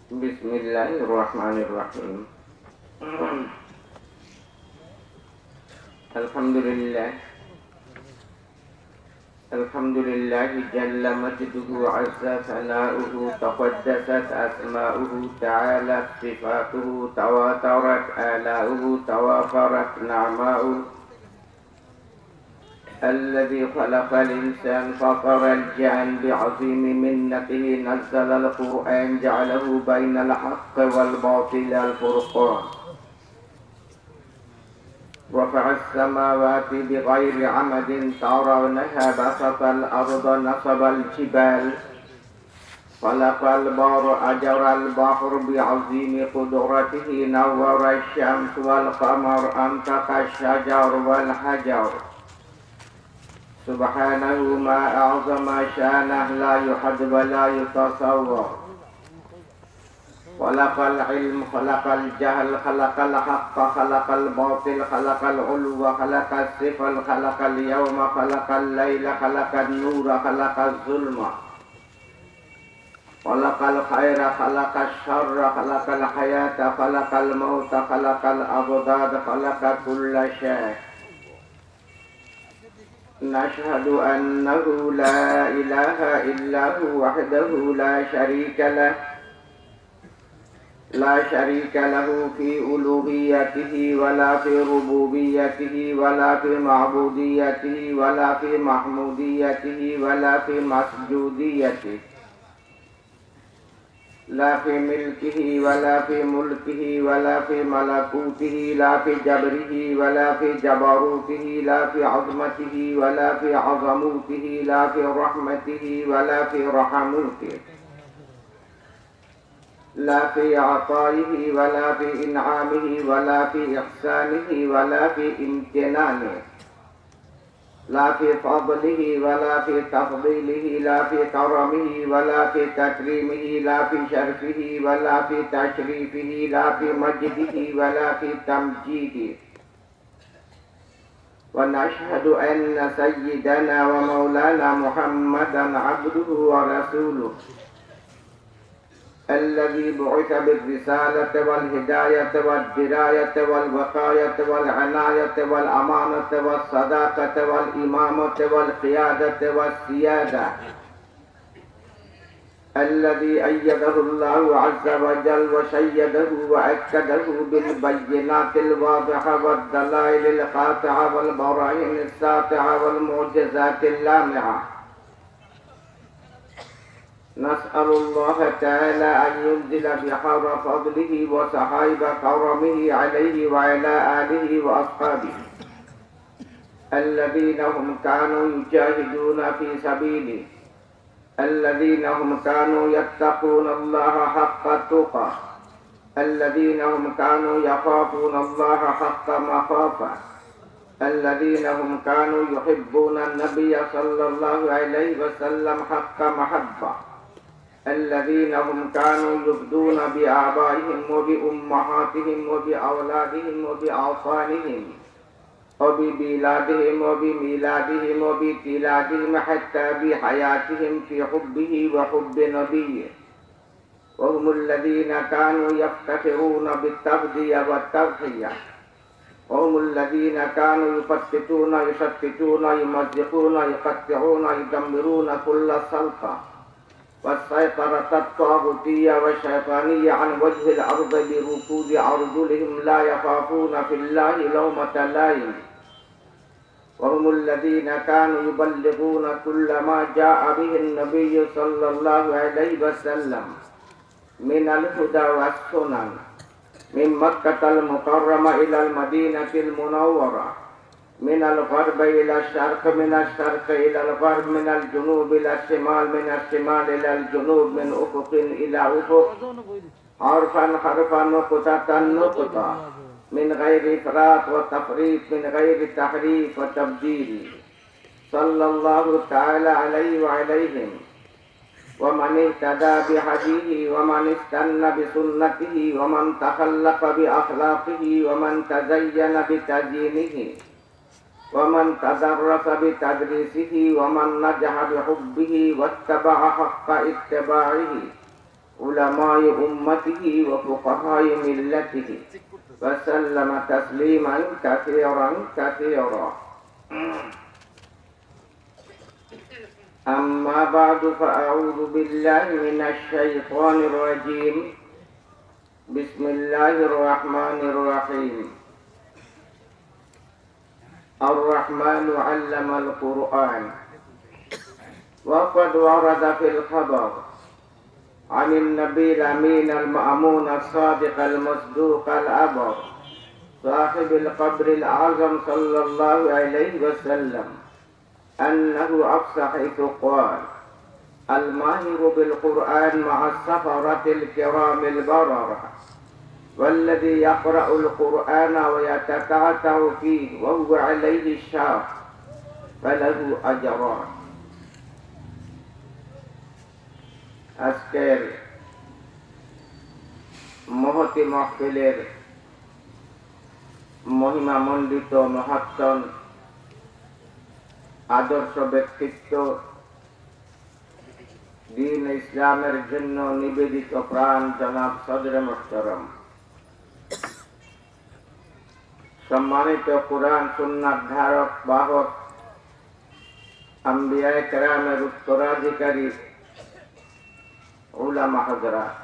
Bismillahirrahmanirrahim. Alhamdulillah. Alhamdulillah jalla majduhu azza sana'uhu taqaddasat asma'uhu ta'ala sifatuhu tawatarat ala'uhu tawafarat na'ma'uhu الذي خلق الإنسان فطر الجان بعظيم منته نزل القرآن جعله بين الحق والباطل الفرقان رفع السماوات بغير عمد ترونها بسط الأرض نصب الجبال خلق البحر أجرى البحر بعظيم قدرته نور الشمس والقمر أنطق الشجر والحجر سبحانه ما أعظم شانه لا يحد ولا يتصور خلق العلم خلق الجهل خلق الحق خلق الباطل خلق العلو خلق الصفر خلق اليوم خلق الليل خلق النور خلق الظلم خلق الخير خلق الشر خلق الحياة خلق الموت خلق الأضداد خلق كل شيء نشهد أنه لا إله إلا هو وحده لا شريك له في ألوهيته ولا في ربوبيته ولا في معبوديته ولا في محموديته ولا في مسجوديته لا في ملكه ولا في ملكه ولا في ملكوته لا في جبره ولا في جبروته لا في عظمته ولا في عظموته لا في رحمته ولا في رحموته لا في عطائه ولا في إنعامه ولا في إحسانه ولا في امتنانه لا في فضله ولا في تفضيله لا في كرمه ولا في تكريمه لا في شرفه ولا في تشريفه لا في مجده ولا في تمجيده ونشهد أن سيدنا ومولانا محمدا عبده ورسوله الذي بعث بالرسالة والهداية والدراية والوقاية والعناية والأمانة والصداقة والإمامة والقيادة والسيادة الذي أيده الله عز وجل وشيده وأكده بالبينات الواضحة والدلائل القاطعة والبراهين الساطعة والمعجزات اللامعة نسأل الله تعالى أن ينزل بحر فضله وسحائب كرمه عليه وعلى آله وأصحابه الذين هم كانوا يجاهدون في سبيله الذين هم كانوا يتقون الله حق التقى الذين هم كانوا يخافون الله حق مخافة الذين هم كانوا يحبون النبي صلى الله عليه وسلم حق محبة الذين هم كانوا يفدون بآبائهم وبأمهاتهم وبأولادهم وبأعصانهم وببلادهم وبميلادهم وبتلادهم حتى بحياتهم في حبه وحب نبيه وهم الذين كانوا يفتخرون بالتفدية والتضحية وهم الذين كانوا يفتتون يشتتون يمزقون يقطعون يدمرون كل سلطة والسيطرة الطاغوتية والشيطانية عن وجه الأرض بركود أرجلهم لا يخافون في الله لومة لائم وهم الذين كانوا يبلغون كل ما جاء به النبي صلى الله عليه وسلم من الهدى والسنن من مكة المكرمة إلى المدينة المنورة من الغرب إلى الشرق من الشرق إلى الغرب من الجنوب إلى الشمال من الشمال إلى الجنوب من أفق إلى أفق حرفا حرفا نقطة نقطة من غير إفراط وتفريط من غير تحريف وتبديل صلى الله تعالى عليه وعليهم ومن اهتدى بهديه ومن استنى بسنته ومن تخلق بأخلاقه ومن تزين بتزيينه ومن تدرس بتدريسه ومن نجح بحبه واتبع حق اتباعه علماء أمته وفقهاء ملته وسلم تسليما كثيرا كثيرا. أما بعد فأعوذ بالله من الشيطان الرجيم. بسم الله الرحمن الرحيم. الرحمن علم القرآن. وقد ورد في الخبر عن النبي الأمين المأمون الصادق المصدوق الأبر صاحب القبر الأعظم صلى الله عليه وسلم أنه أفصح حيث قال: الماهر بالقرآن مع السفرة الكرام البررة، والذي يقرأ القرآن ويتتعتع فيه وهو عليه الشاق فله أجران. আজকের মহতি মাহফিলের মহিমামণ্ডিত মহাত্তম আদর্শ ব্যক্তিত্ব, দ্বীন ইসলামের জন্য নিবেদিত প্রাণ জনাব সদরে মোহতারাম, সম্মানিত কুরআন সুন্নাত ধারক বাহক, আম্বিয়ায়ে কেরামের উত্তরাধিকারী উলামা হযরত,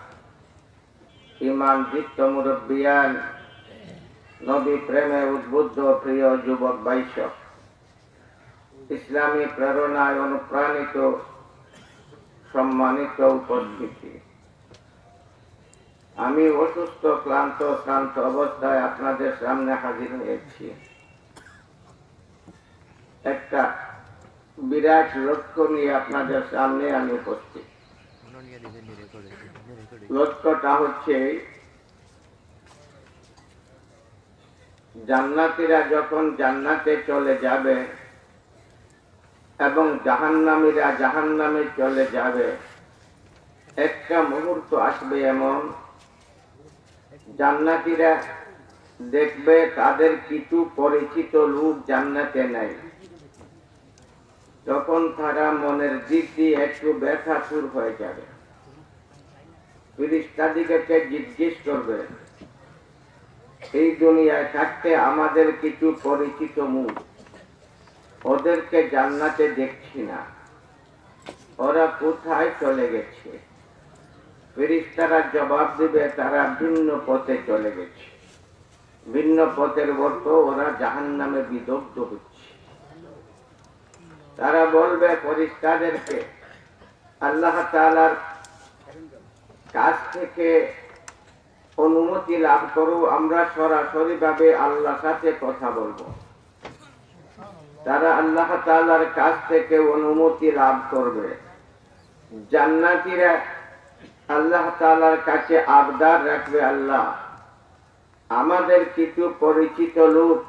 ঈমান দীপ্ত মুরব্বিয়ান, নবী প্রেমে উদ্বুদ্ধ প্রিয় যুবক ভাইসব, ইসলামী প্রেরণায় অনুপ্রাণিত সম্মানিত উপস্থিতি, আমি অসুস্থ ক্লান্ত শ্রান্ত অবস্থায় আপনাদের সামনে হাজির হয়েছি। একটা বিরাট লক্ষ্য নিয়ে আপনাদের সামনে আমি উপস্থিত। লক্ষ্যটা হচ্ছে জান্নাতীরা যখন জান্নাতে চলে যাবে এবং জাহান্নামীরা জাহান্নামে চলে যাবে, একটা মুহূর্ত আসবে এমন জান্নাতীরা দেখবে তাদের কিছু পরিচিত লোক জান্নাতে নাই। তখন তারা মনের দিক দিয়ে একটু ব্যথাতুর হয়ে যাবে। ফেরেশতাদিগকে জিজ্ঞেস করবে, এই দুনিয়ায় থাকতে আমাদের কিছু পরিচিত মুখ, ওদেরকে জান্নাতে দেখছি না, ওরা কোথায় চলে গেছে? ফেরেশতারা জবাব দিবে, তারা ভিন্ন পথে চলে গেছে। ভিন্ন পথের অর্থ ওরা জাহান্নামে বিদগ্ধ হচ্ছে। তারা বলবে ফেরেশতাদেরকে, আল্লাহ তাআলার কাছ থেকে অনুমতি লাভ করো, আমরা সরাসরি ভাবে আল্লাহর সাথে কথা বলবো। তারা আল্লাহ তাআলার কাছ থেকে অনুমতি লাভ করবে। জান্নাতীরা আল্লাহ তাআলার কাছে আবদার রাখবে, আল্লাহ আমাদের কিছু পরিচিত লোক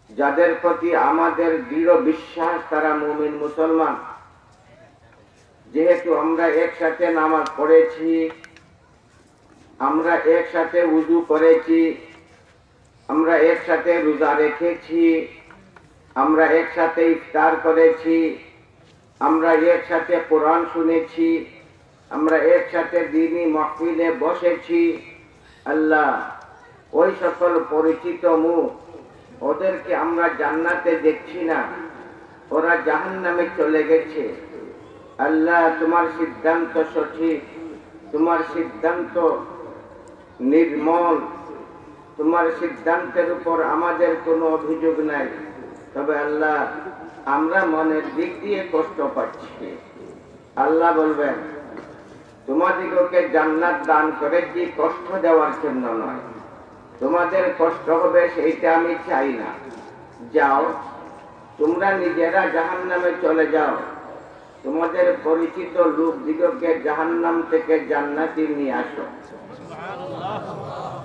যাদের প্রতি আমাদের দৃঢ় বিশ্বাস, তারা মুমিন মুসলমান, যেহেতু আমরা একসাথে নামাজ পড়েছি, আমরা একসাথে ওযু করেছি, আমরা একসাথে রোজা রেখেছি, আমরা একসাথে ইফতার করেছি, আমরা একসাথে কোরআন শুনেছি, আমরা একসাথে দ্বীনি মাহফিলে বসেছি। আল্লাহ ওই সকল পরিচিত মুখ, ওদেরকে আমরা জান্নাতে দেখছি না, ওরা জাহান্নামে চলে গেছে। আল্লাহ তোমার সিদ্ধান্ত সঠিক, তোমার সিদ্ধান্ত নির্মল, তোমার সিদ্ধান্তের উপর আমাদের কোনো অভিযোগ নাই। তবে আল্লাহ আমরা মনের দিক দিয়ে কষ্ট পাচ্ছি। আল্লাহ বলবেন, তোমাদিগকে জান্নাত দান করেছি কষ্ট দেওয়ার জন্য নয়, তোমাদের কষ্ট হবে সেইটা আমি চাই না। যাও তোমরা নিজেরা জাহান্নামে চলে যাও, তোমাদের পরিচিত লোকদিগকে জাহান্নাম থেকে জান্নাতে নিয়ে আসো।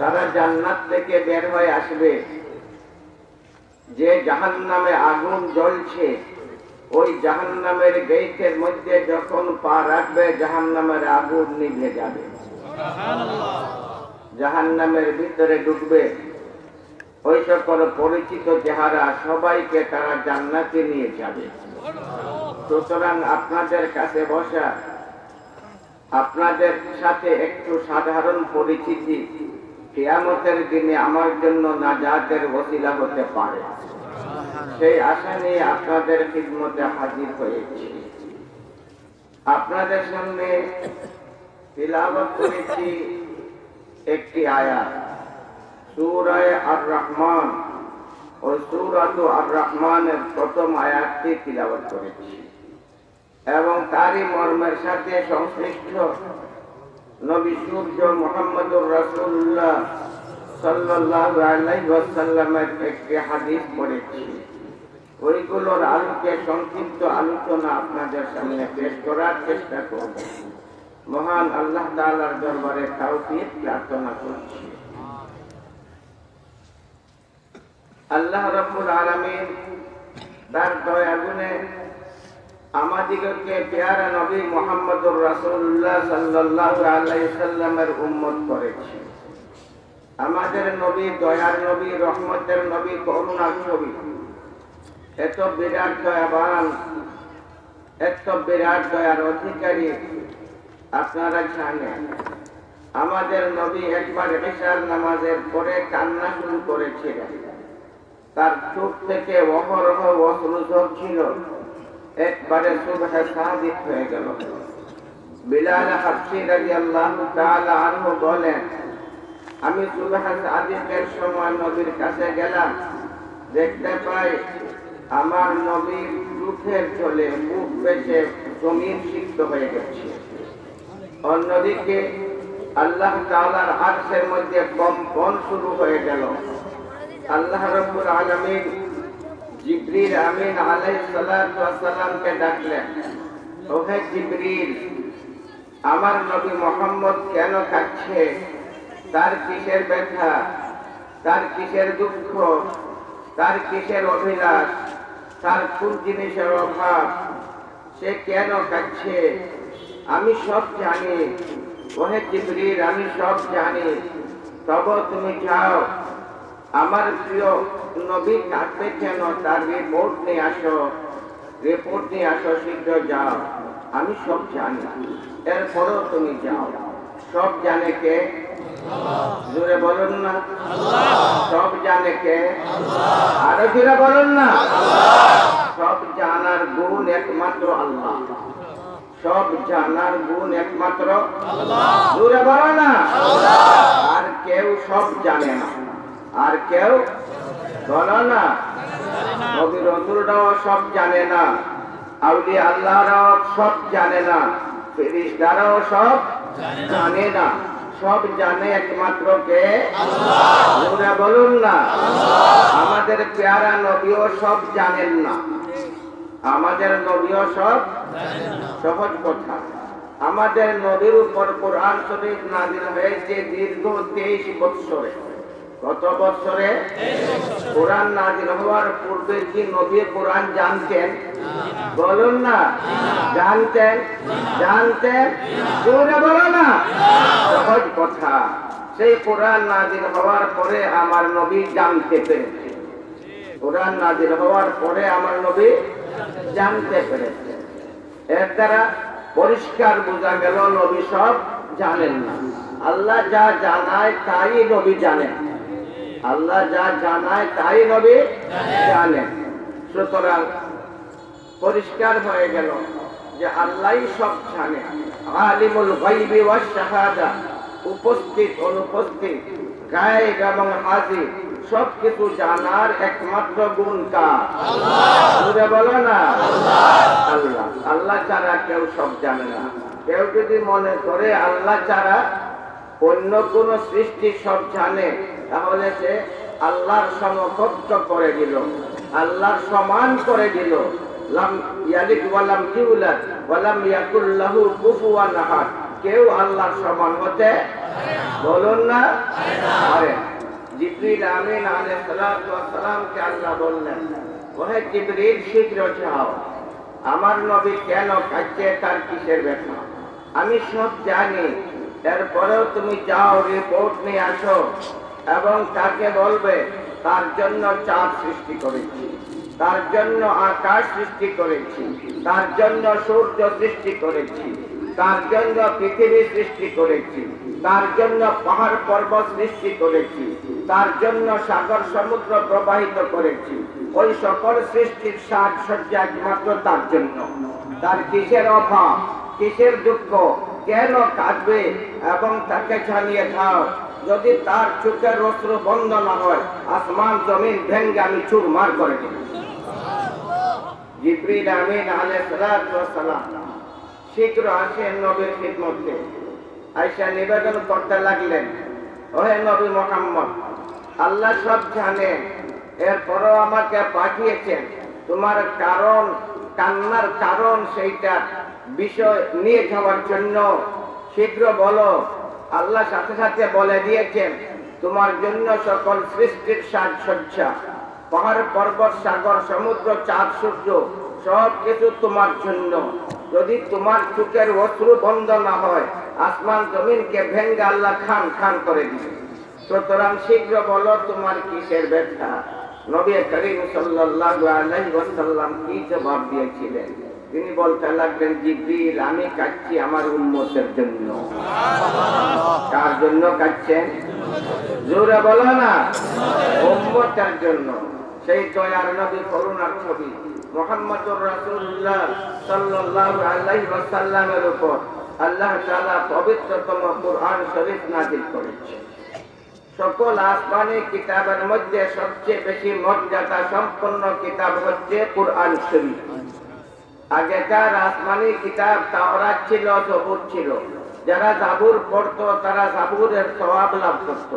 তারা জান্নাত থেকে বের হয়ে আসবে। যে জাহান্নামে আগুন জ্বলছে, ওই জাহান্নামের গেটের মধ্যে যখন পা রাখবে, জাহান্নামের আগুন নিভে যাবে। জাহান্নামের ভিতরে ঢুকবে, ওই সকল পরিচিত চেহারা সবাইকে তারা জান্নাতে নিয়ে যাবে। সুতরাং আপনাদের কাছে বসা আপনাদের সাথে একটু সাধারণ পরিচিতি কিয়ামতের দিনে আমার জন্য নাজাতের ওসিলা হতে পারে, সেই আশা নিয়ে আপনাদের খিদমতে হাজির হয়েছি। আপনাদের সামনে তিলাওয়াত করেছি একটি আয়াত, সূরা আর রহমান ও সূরাতু আর রহমানের প্রথম আয়াতটি তিলাওয়াত করেছি এবং তারই মর্মের সাথে সংশ্লিষ্ট নবী সূর্য মুহাম্মদুর রাসূলুল্লাহ সাল্লাল্লাহু আলাইহি ওয়াসাল্লামের একটি হাদিস পড়েছি। ওইগুলোর আলোকে সংক্ষিপ্ত আলোচনা আপনাদের সামনে পেশ করার চেষ্টা করব। মহান আল্লাহ তাআলার দরবারে তাওফীক প্রার্থনা করছি। আল্লাহ রাব্বুল আলামিন তার দয়া গুণে আমাদিগকে পেয়ারা নবী মুহাম্মদুর রাসূলুল্লাহ সাল্লাল্লাহু আলাইহি সাল্লামের উম্মত করেছে। আমাদের নবী দয়ার নবী, রহমতের নবী, করুণার নবী, এত বিরাট দয়াবান, এত বিরাট দয়ার অধিকারী। আপনারা জানেন আমাদের নবী একবার ইশার নামাজের পরে কান্না শুরু করেছিলেন। তার চোখ থেকে অহরহ অশ্রু ঝরছিল। একবারে সুবহে সাদিক হয়ে গেল। বিলাল হাবশী রাদিয়াল্লাহু তাআলা আনহু বলেন, আমি সুবহে সাদিকের সময় নবীর কাছে গেলাম, দেখতে পাই আমার নবীর চোখের জলে মুখ বেশে জমিন সিক্ত হয়ে গেছে। অন্যদিকে আল্লাহ তাআলার আরশের মধ্যে কম্পন শুরু হয়ে গেল। আল্লাহ রাব্বুল আলামিন জিবরিল আমিন আলাইহিস সালাতু ওয়াস সালামকে ডাকলেন, ওহে জিবরিল, আমার নবী মুহাম্মদ কেন কাঁদছে? তার কিসের ব্যথা, তার কিসের দুঃখ, তার কিসের অভিলাষ, তার কোন জিনিসের অভাব, সে কেন কাঁদছে? আমি সব জানি, ওহে জিবরিল, আমি সব জানি। তবে তুমি যাও, আমার প্রিয় নবী কাঁদবে কেন তার রিপোর্ট নিয়ে আসো, রিপোর্ট নিয়ে আসো, শীঘ্র যাও, আমি সব জানি। এরপরেও তুমি যাও। সব জানে কে? জোরে বলুন না। সব জানে কে? আরো জোরে বলুন না। সব জানার গুণ একমাত্র আল্লাহ। সব জানার গুণ একমাত্র আল্লাহ। জোরে বলো না। আর কেউ সব জানে না, আর কেউ বলো না। নবী রাসূলরাও সব জানে না, আউলিয়া আল্লাহরাও সব জানে না, ফেরেশতারাও সব জানে না। সব জানে একমাত্র কে? আল্লাহ। জোরে বলুন না। আমাদের প্যারা নবীও সব জানেন না, আমাদের নবীও সব জানেন না। সহজ কথা, আমাদের নবীর উপর কোরআন শরীফ নাযিল হয়েছে দীর্ঘ 23 বছরে। কত বছরে? কোরআন নাযিল হওয়ার পূর্বে কি নবী কোরআন জানতেন? বলুন না। জানতেন? জানতেন? জোরে বলো না। সহজ কথা, সেই কোরআন নাযিল হওয়ার পরে আমার নবী জানতে পেরেছে। কোরআন নাযিল হওয়ার পরে আমার নবী জানতে পেরেছে। এর দ্বারা পরিষ্কার বোঝা গেল নবী সব জানেন না। আল্লাহ যা জানায় তাই নবী জানেন। আল্লাহ যা জানায় তাই নবী জানেন। সুতরাং পরিষ্কার হয়ে গেল যে আল্লাহই সব জানে। আলিমুল গায়বি ওয়াস শাহাদা, উপস্থিত অনুপস্থিত, গায়েব এবং হাজির সবকিছু জানার একমাত্র গুণ কার? আল্লাহ। বলো না। আল্লাহ। আল্লাহ ছাড়া কেউ সব জানে না। কেউ যদি মনে করে আল্লাহ ছাড়া অন্য কোন সৃষ্টি সব জানে, তাহলে সে আল্লাহর সমকক্ষ করে দিল, আল্লাহর সমান করে দিল। লাম ইয়ালিদ ওয়া লাম ইউলাদ ওয়া লাম ইয়াকুল লাহু কুফুয়ান আহাদ। কেউ আল্লাহর সমান হতে বলুন না পারে। জিবরিল আমিন আলাইহিস সালাতু ওয়াস সালামকে আল্লাহ বললেন, ওহে জিবরিল, শীঘ্র যাও, আমার নবী কেন কাঁদছে, তার কিসের ব্যথা আমি সব জানি। এরপরেও তুমি যাও, রিপোর্ট নিয়ে আসো এবং তাকে বলবে তার জন্য চাঁদ সৃষ্টি করেছি, তার জন্য আকাশ সৃষ্টি করেছি, তার জন্য সূর্য সৃষ্টি করেছি, তার জন্য পৃথিবী সৃষ্টি করেছি, তার জন্য পাহাড় পর্বত সৃষ্টি করেছি, তার জন্য সাগর সমুদ্র প্রবাহিত করেছি। ওই সকল সৃষ্টির সাজসজ্জা একমাত্র তার জন্য। তার কিসের অভাব, কিসের দুঃখ, কেন কাঁদবে? এবং তাকে জানিয়ে দাও, যদি তার চোখের অশ্রু বন্ধ না হয়, আসমান জমিন ভেঙ্গে আমি চুরমার করে দেব। জিবরিল আমিন আলাইহিস সালাতু ওয়াস সালাম শীঘ্র আসেন নবীর খিদমতে। আয়েশা নিবেদন করতে লাগলেন, ওহে নবী মুহাম্মদ, আল্লাহ সব জানেন, এরপরও আমাকে পাঠিয়েছেন তোমার কারণ, কান্নার কারণ সেইটা বিষয় নিয়ে যাওয়ার জন্য। শীঘ্র বলো। আল্লাহ সাথে সাথে বলে দিয়েছেন, তোমার জন্য সকল সৃষ্টির সাজসজ্জা, পাহাড় পর্বত সাগর সমুদ্র চাঁদ সূর্য সব কিছু তোমার জন্য। যদি তোমার চোখের অশ্রু বন্ধ না হয়, আসমান জমিনকে ভেঙ্গে আল্লাহ খান খান করে দিবে। সুতরাং শীঘ্র বলো তোমার কিসের ব্যথা? নবী করিম সাল্লাল্লাহু আলাইহি ওয়াসাল্লাম কি জবাব দিয়েছিলেন? তিনি বলতে লাগলেন, জিবরিল, আমি কাঁদছি আমার উম্মতের জন্য। কার জন্য কাঁদছেন? জোরে বলো না। উম্মতের জন্য। সেই দয়ার নবী, করুণার ছবি মুহাম্মদুর রাসূলুল্লাহ সাল্লাল্লাহু আলাইহি ওয়াসাল্লামের উপর আল্লাহ তাআলা পবিত্রতম কুরআন শরীফ নাযিল করেছেন। সকল আসমানি কিতাবের মধ্যে সবচেয়ে বেশি মর্যাদা সম্পন্ন কিতাব হচ্ছে কুরআন শরীফ। আগেকার আসমানি কিতাব তাওরাত ছিল, জবুর ছিল। যারা জাবুর পড়তো তারা জাবুরের সওয়াব লাভ করত।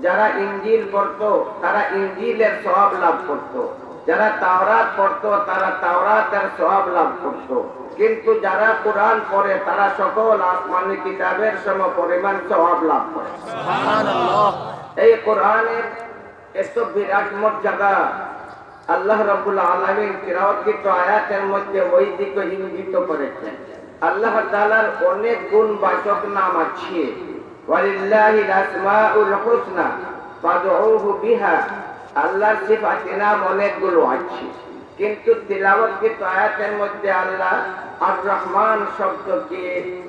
যারা ইনজিল পড়তো তারা ইনজিলের সওয়াব লাভ করত। যারা তাওরাত পড়তো তারা তাওরাতের সওয়াব লাভ করত। কিন্তু যারা কুরআন পড়ে তারা সকল আসমানি কিতাবের সমপরিমাণ সওয়াব লাভ করে। সুবহানাল্লাহ। এই কোরআনের এত বিরাট মর্যাদা আল্লাহ রাব্বুল আলামিন তিলাওয়াতকৃত আয়াতের মধ্যে ওই দিকে ইঙ্গিত করেছেন। আল্লাহ তাআলার অনেক গুণবাচক নাম আছে। ওয়ালিল্লাহিল আসমাউল হুসনা ফাদউহু বিহা। আল্লাহর সিফাতে নাম অনেকগুলো আছে, কিন্তু তিলাওয়াতকৃত আয়াতের মধ্যে আল্লাহ আর রহমান শব্দকে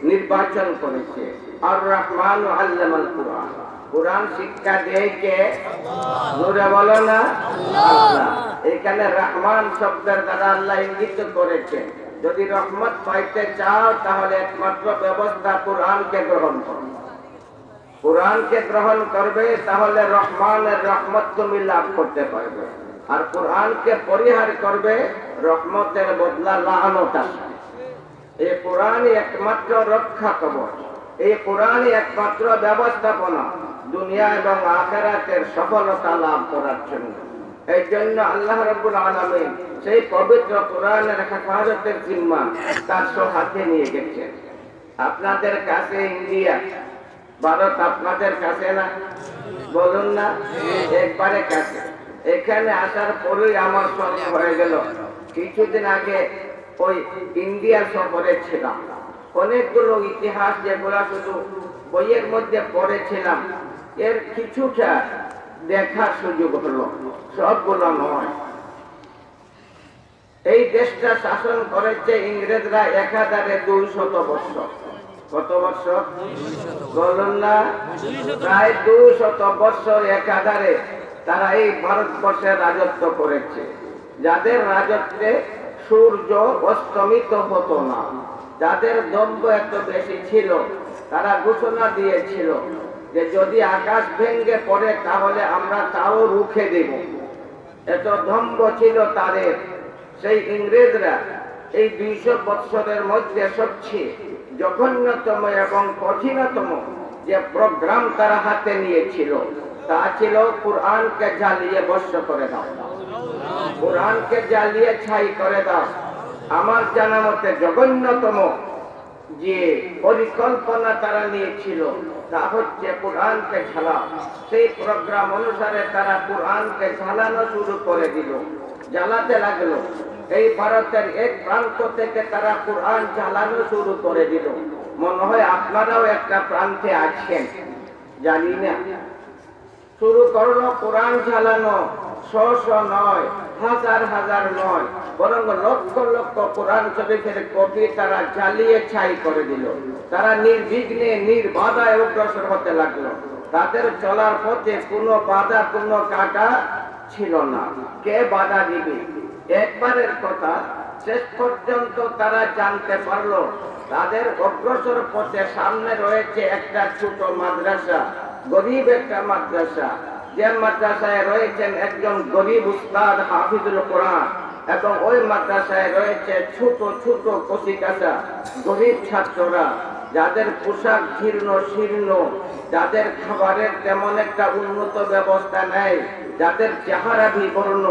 নির্বাচন করেছে। আর রহমান আল্লামাল কুরআন। কুরআন শিক্ষা দেয় কে? জোরে বলো না। আল্লাহ। এখানে রহমান শব্দের দ্বারা আল্লাহ ইঙ্গিত করেছেন, যদি রহমত পাইতে চাও তাহলে একমাত্র ব্যবস্থা কুরআনকে গ্রহণ করো। কুরআনকে গ্রহণ করবে তাহলে রহমানের রহমত তুমি লাভ করতে পারবে। আর কুরআনকে পরিহার করবে, রহমতের বদলা লাআনত আসবে। এই কুরআনই একমাত্র রক্ষা কবচ, এই কুরআনই একমাত্র ব্যবস্থাপনা দুনিয়া এবং আখিরাতের সফলতা লাভ করার জন্য। এই জন্য আল্লাহ রাব্বুল আলামিন সেই পবিত্র কুরআনের হেফাজতের জিম্মা তার হাতে নিয়ে গেছেন। আপনাদের কাছে ইন্ডিয়া, ভারত আপনাদের কাছে না? বলুন না, একবারে কাছে। এখানে আসার পরেই আমার সঙ্গ হয়ে গেল। কিছুদিন আগে ওই ইন্ডিয়া সফরে ছিলাম। অনেকগুলো ইতিহাস যেগুলো শুধু বইয়ের মধ্যে পড়েছিলাম, এর কিছুটা দেখার সুযোগ হলো, সবগুলো নয়। এই দেশটা শাসন করেছে ইংরেজরা 1200 বছর। কত বছর? বলুন না। প্রায় 200 বছর একাধারে তারা এই ভারতবর্ষে রাজত্ব করেছে। যাদের রাজত্বে সূর্য অস্তমিত হতো না, যাদের দম্ভ এত বেশি ছিল, তারা ঘোষণা দিয়েছিল যে যদি আকাশ ভেঙে পড়ে তাহলে আমরা তাও রুখে দেব। এত দম্ভ ছিল তাদের। সেই ইংরেজরা এই 200 বছরের মধ্যে সবচেয়ে জঘন্যতম এবং কঠিনতম যে প্রোগ্রাম তারা হাতে নিয়েছিল তা ছিল কুরআনকে জ্বালিয়ে ভস্ম করে দাও, কুরআনকে জ্বালিয়ে ছাই করে দাও। আমার জানা মতে জঘন্যতম যে পরিকল্পনা তারা নিয়েছিল তা হচ্ছে কুরআনকে জ্বালাও। সেই প্রোগ্রাম অনুসারে তারা কুরআনকে জ্বালানো শুরু করে দিল, জ্বালাতে লাগলো। এই ভারতের এক প্রান্ত থেকে তারা কুরআন জ্বালানো শুরু করে দিল। মনে হয় আপনারাও একটা প্রান্তে আছেন, জানি না। শুরু করলো কোরআন জ্বালানো, 100 নয়, হাজার হাজার নয়, বরং লক্ষ লক্ষ কোরআন শরীফের কপি তারা জ্বালিয়ে ছাই করে দিল। তারা নির্বিঘ্নে নির্বাধায় অগ্রসর হতে লাগলো। তাদের চলার পথে কোনো বাধা, কোনো কাঁটা ছিল না। কে বাধা দিবে? একবারের কথা, শেষ পর্যন্ত তারা জানতে পারলো তাদের অগ্রসর পথে সামনে রয়েছে একটা ছোট মাদ্রাসা, গরিব একটা মাদ্রাসা, যে মাদ্রাসায় রয়েছেন একজন গরিব উস্তাদ হাফিজুল কোরআন, এবং ওই মাদ্রাসায় রয়েছে ছোট ছোট কচিকাঁচা গরিব ছাত্ররা, যাদের পোশাক জীর্ণ শীর্ণ, যাদের খাবারের তেমন একটা উন্নত ব্যবস্থা নেই, যাদের চেহারা বিবর্ণ,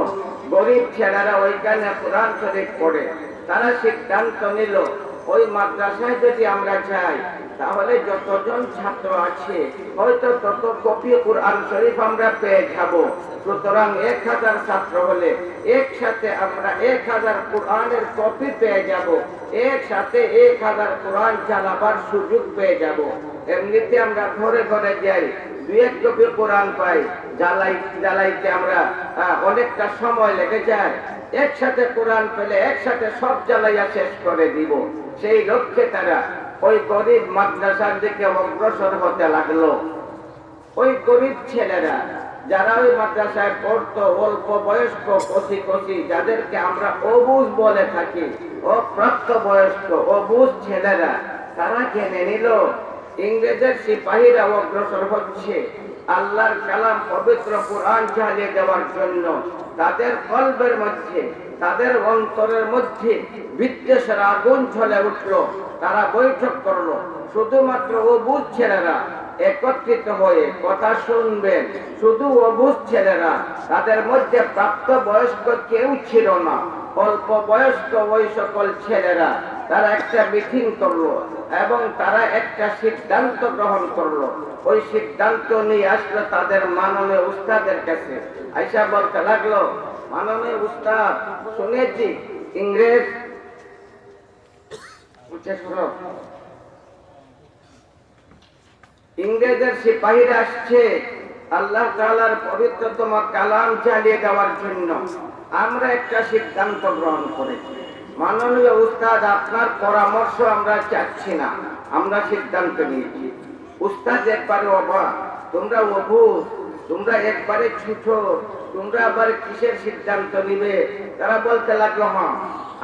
গরিব ছেলেরা ওইখানে কোরআন শরীফ পড়ে। তারা সিদ্ধান্ত নিল ওই মাদ্রাসায় যদি আমরা যাই তাহলে যতজন ছাত্র আছে হয়তো তত কপি কোরআন শরীফ আমরা পেয়ে যাব। সুতরাং 1000 ছাত্র হলে একসাথে আমরা 1000 কোরআনের কপি পেয়ে যাব, একসাথে 1000 কোরআন চালাবার সুযোগ পেয়ে যাব। এমনিতে আমরা ঘরে ঘরে যাই, 2-1 কপি কোরআন পাই, জ্বালাইতে আমরা অনেকটা সময় লেগে যায়। একসাথে কোরআন পেলে একসাথে সব জ্বালাইয়া শেষ করে দিব। সেই লক্ষ্যে তারা ওই গরিব মাদ্রাসার দিকে অগ্রসর হতে লাগলো। ওই গরিব ছেলেরা যারা ওই মাদ্রাসায় পড়তো, অল্প বয়স্ক কচি কচি, যাদেরকে আমরা অবুঝ বলে থাকি, অপ্রাপ্ত বয়স্ক অবুঝ ছেলেরা, তারা জেনে নিল ইংরেজের সিপাহীরা অগ্রসর হচ্ছে আল্লাহর কালাম পবিত্র কোরআন জ্বালিয়ে দেওয়ার জন্য। তাদের কলবের মধ্যে, তাদের অন্তরের মধ্যে বিদ্বেষের আগুন জ্বলে উঠলো। তারা বৈঠক করলো, শুধুমাত্র অবুঝ ছেলেরা একত্রিত হয়ে কথা শুনবেন। শুধু অবুঝ ছেলেরা, তাদের মধ্যে প্রাপ্ত বয়স্ক কেউ ছিল না। অল্প বয়স্ক ওই সকল ছেলেরা তারা একটা মিটিং করলো এবং তারা একটা সিদ্ধান্ত গ্রহণ করলো। ওই সিদ্ধান্ত নিয়ে আসলো তাদের মাননীয় উস্তাদের কাছে। আইসা বলতে লাগলো, মাননীয় উস্তাদ, শুনেছি ইংরেজের সিপাহীরা আসছে আল্লাহ তাআলার পবিত্রতম কালাম জ্বালিয়ে দেওয়ার জন্য। আমরা একটা সিদ্ধান্ত গ্রহণ করেছি। মাননীয় উস্তাদ, আপনার পরামর্শ আমরা চাচ্ছি না, আমরা সিদ্ধান্ত নিয়েছি। উস্তাদ একবারে অবাক, তোমরা অবুঝ, তোমরা একবারে ছোট, তোমরা আবার কিসের সিদ্ধান্ত নিবে? তারা বলতে লাগলো, হ্যাঁ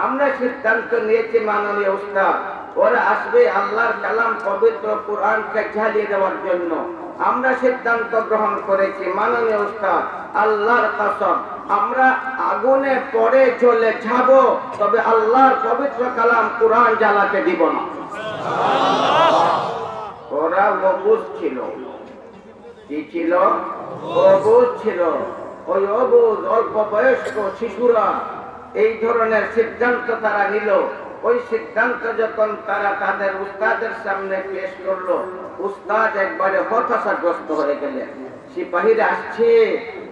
আমরা সিদ্ধান্ত নিয়েছি মাননীয় উস্তাদ, ওরা আসবে আল্লাহর কালাম পবিত্র কোরআনকে জ্বালিয়ে দেওয়ার জন্য। আমরা সিদ্ধান্ত গ্রহণ করেছি মাননীয় উস্তাদ, আল্লাহর কসম, আমরা আগুনে পড়ে জ্বলে যাব, তবে আল্লাহর পবিত্র কালাম কোরআন জ্বালাতে দিব না। ওরা অবুঝ ছিল। কি ছিল? অবুঝ ছিল। ওই অবুঝ অল্প বয়স্ক শিশুরা এই ধরনের সিদ্ধান্ত তারা নিল। ওই সিদ্ধান্ত যখন তারা তাদের উস্তাদের সামনে পেশ করলো, উস্তাদ একবারে হতাশাগ্রস্ত হয়ে গেলেন। সিপাহীরা আসছে,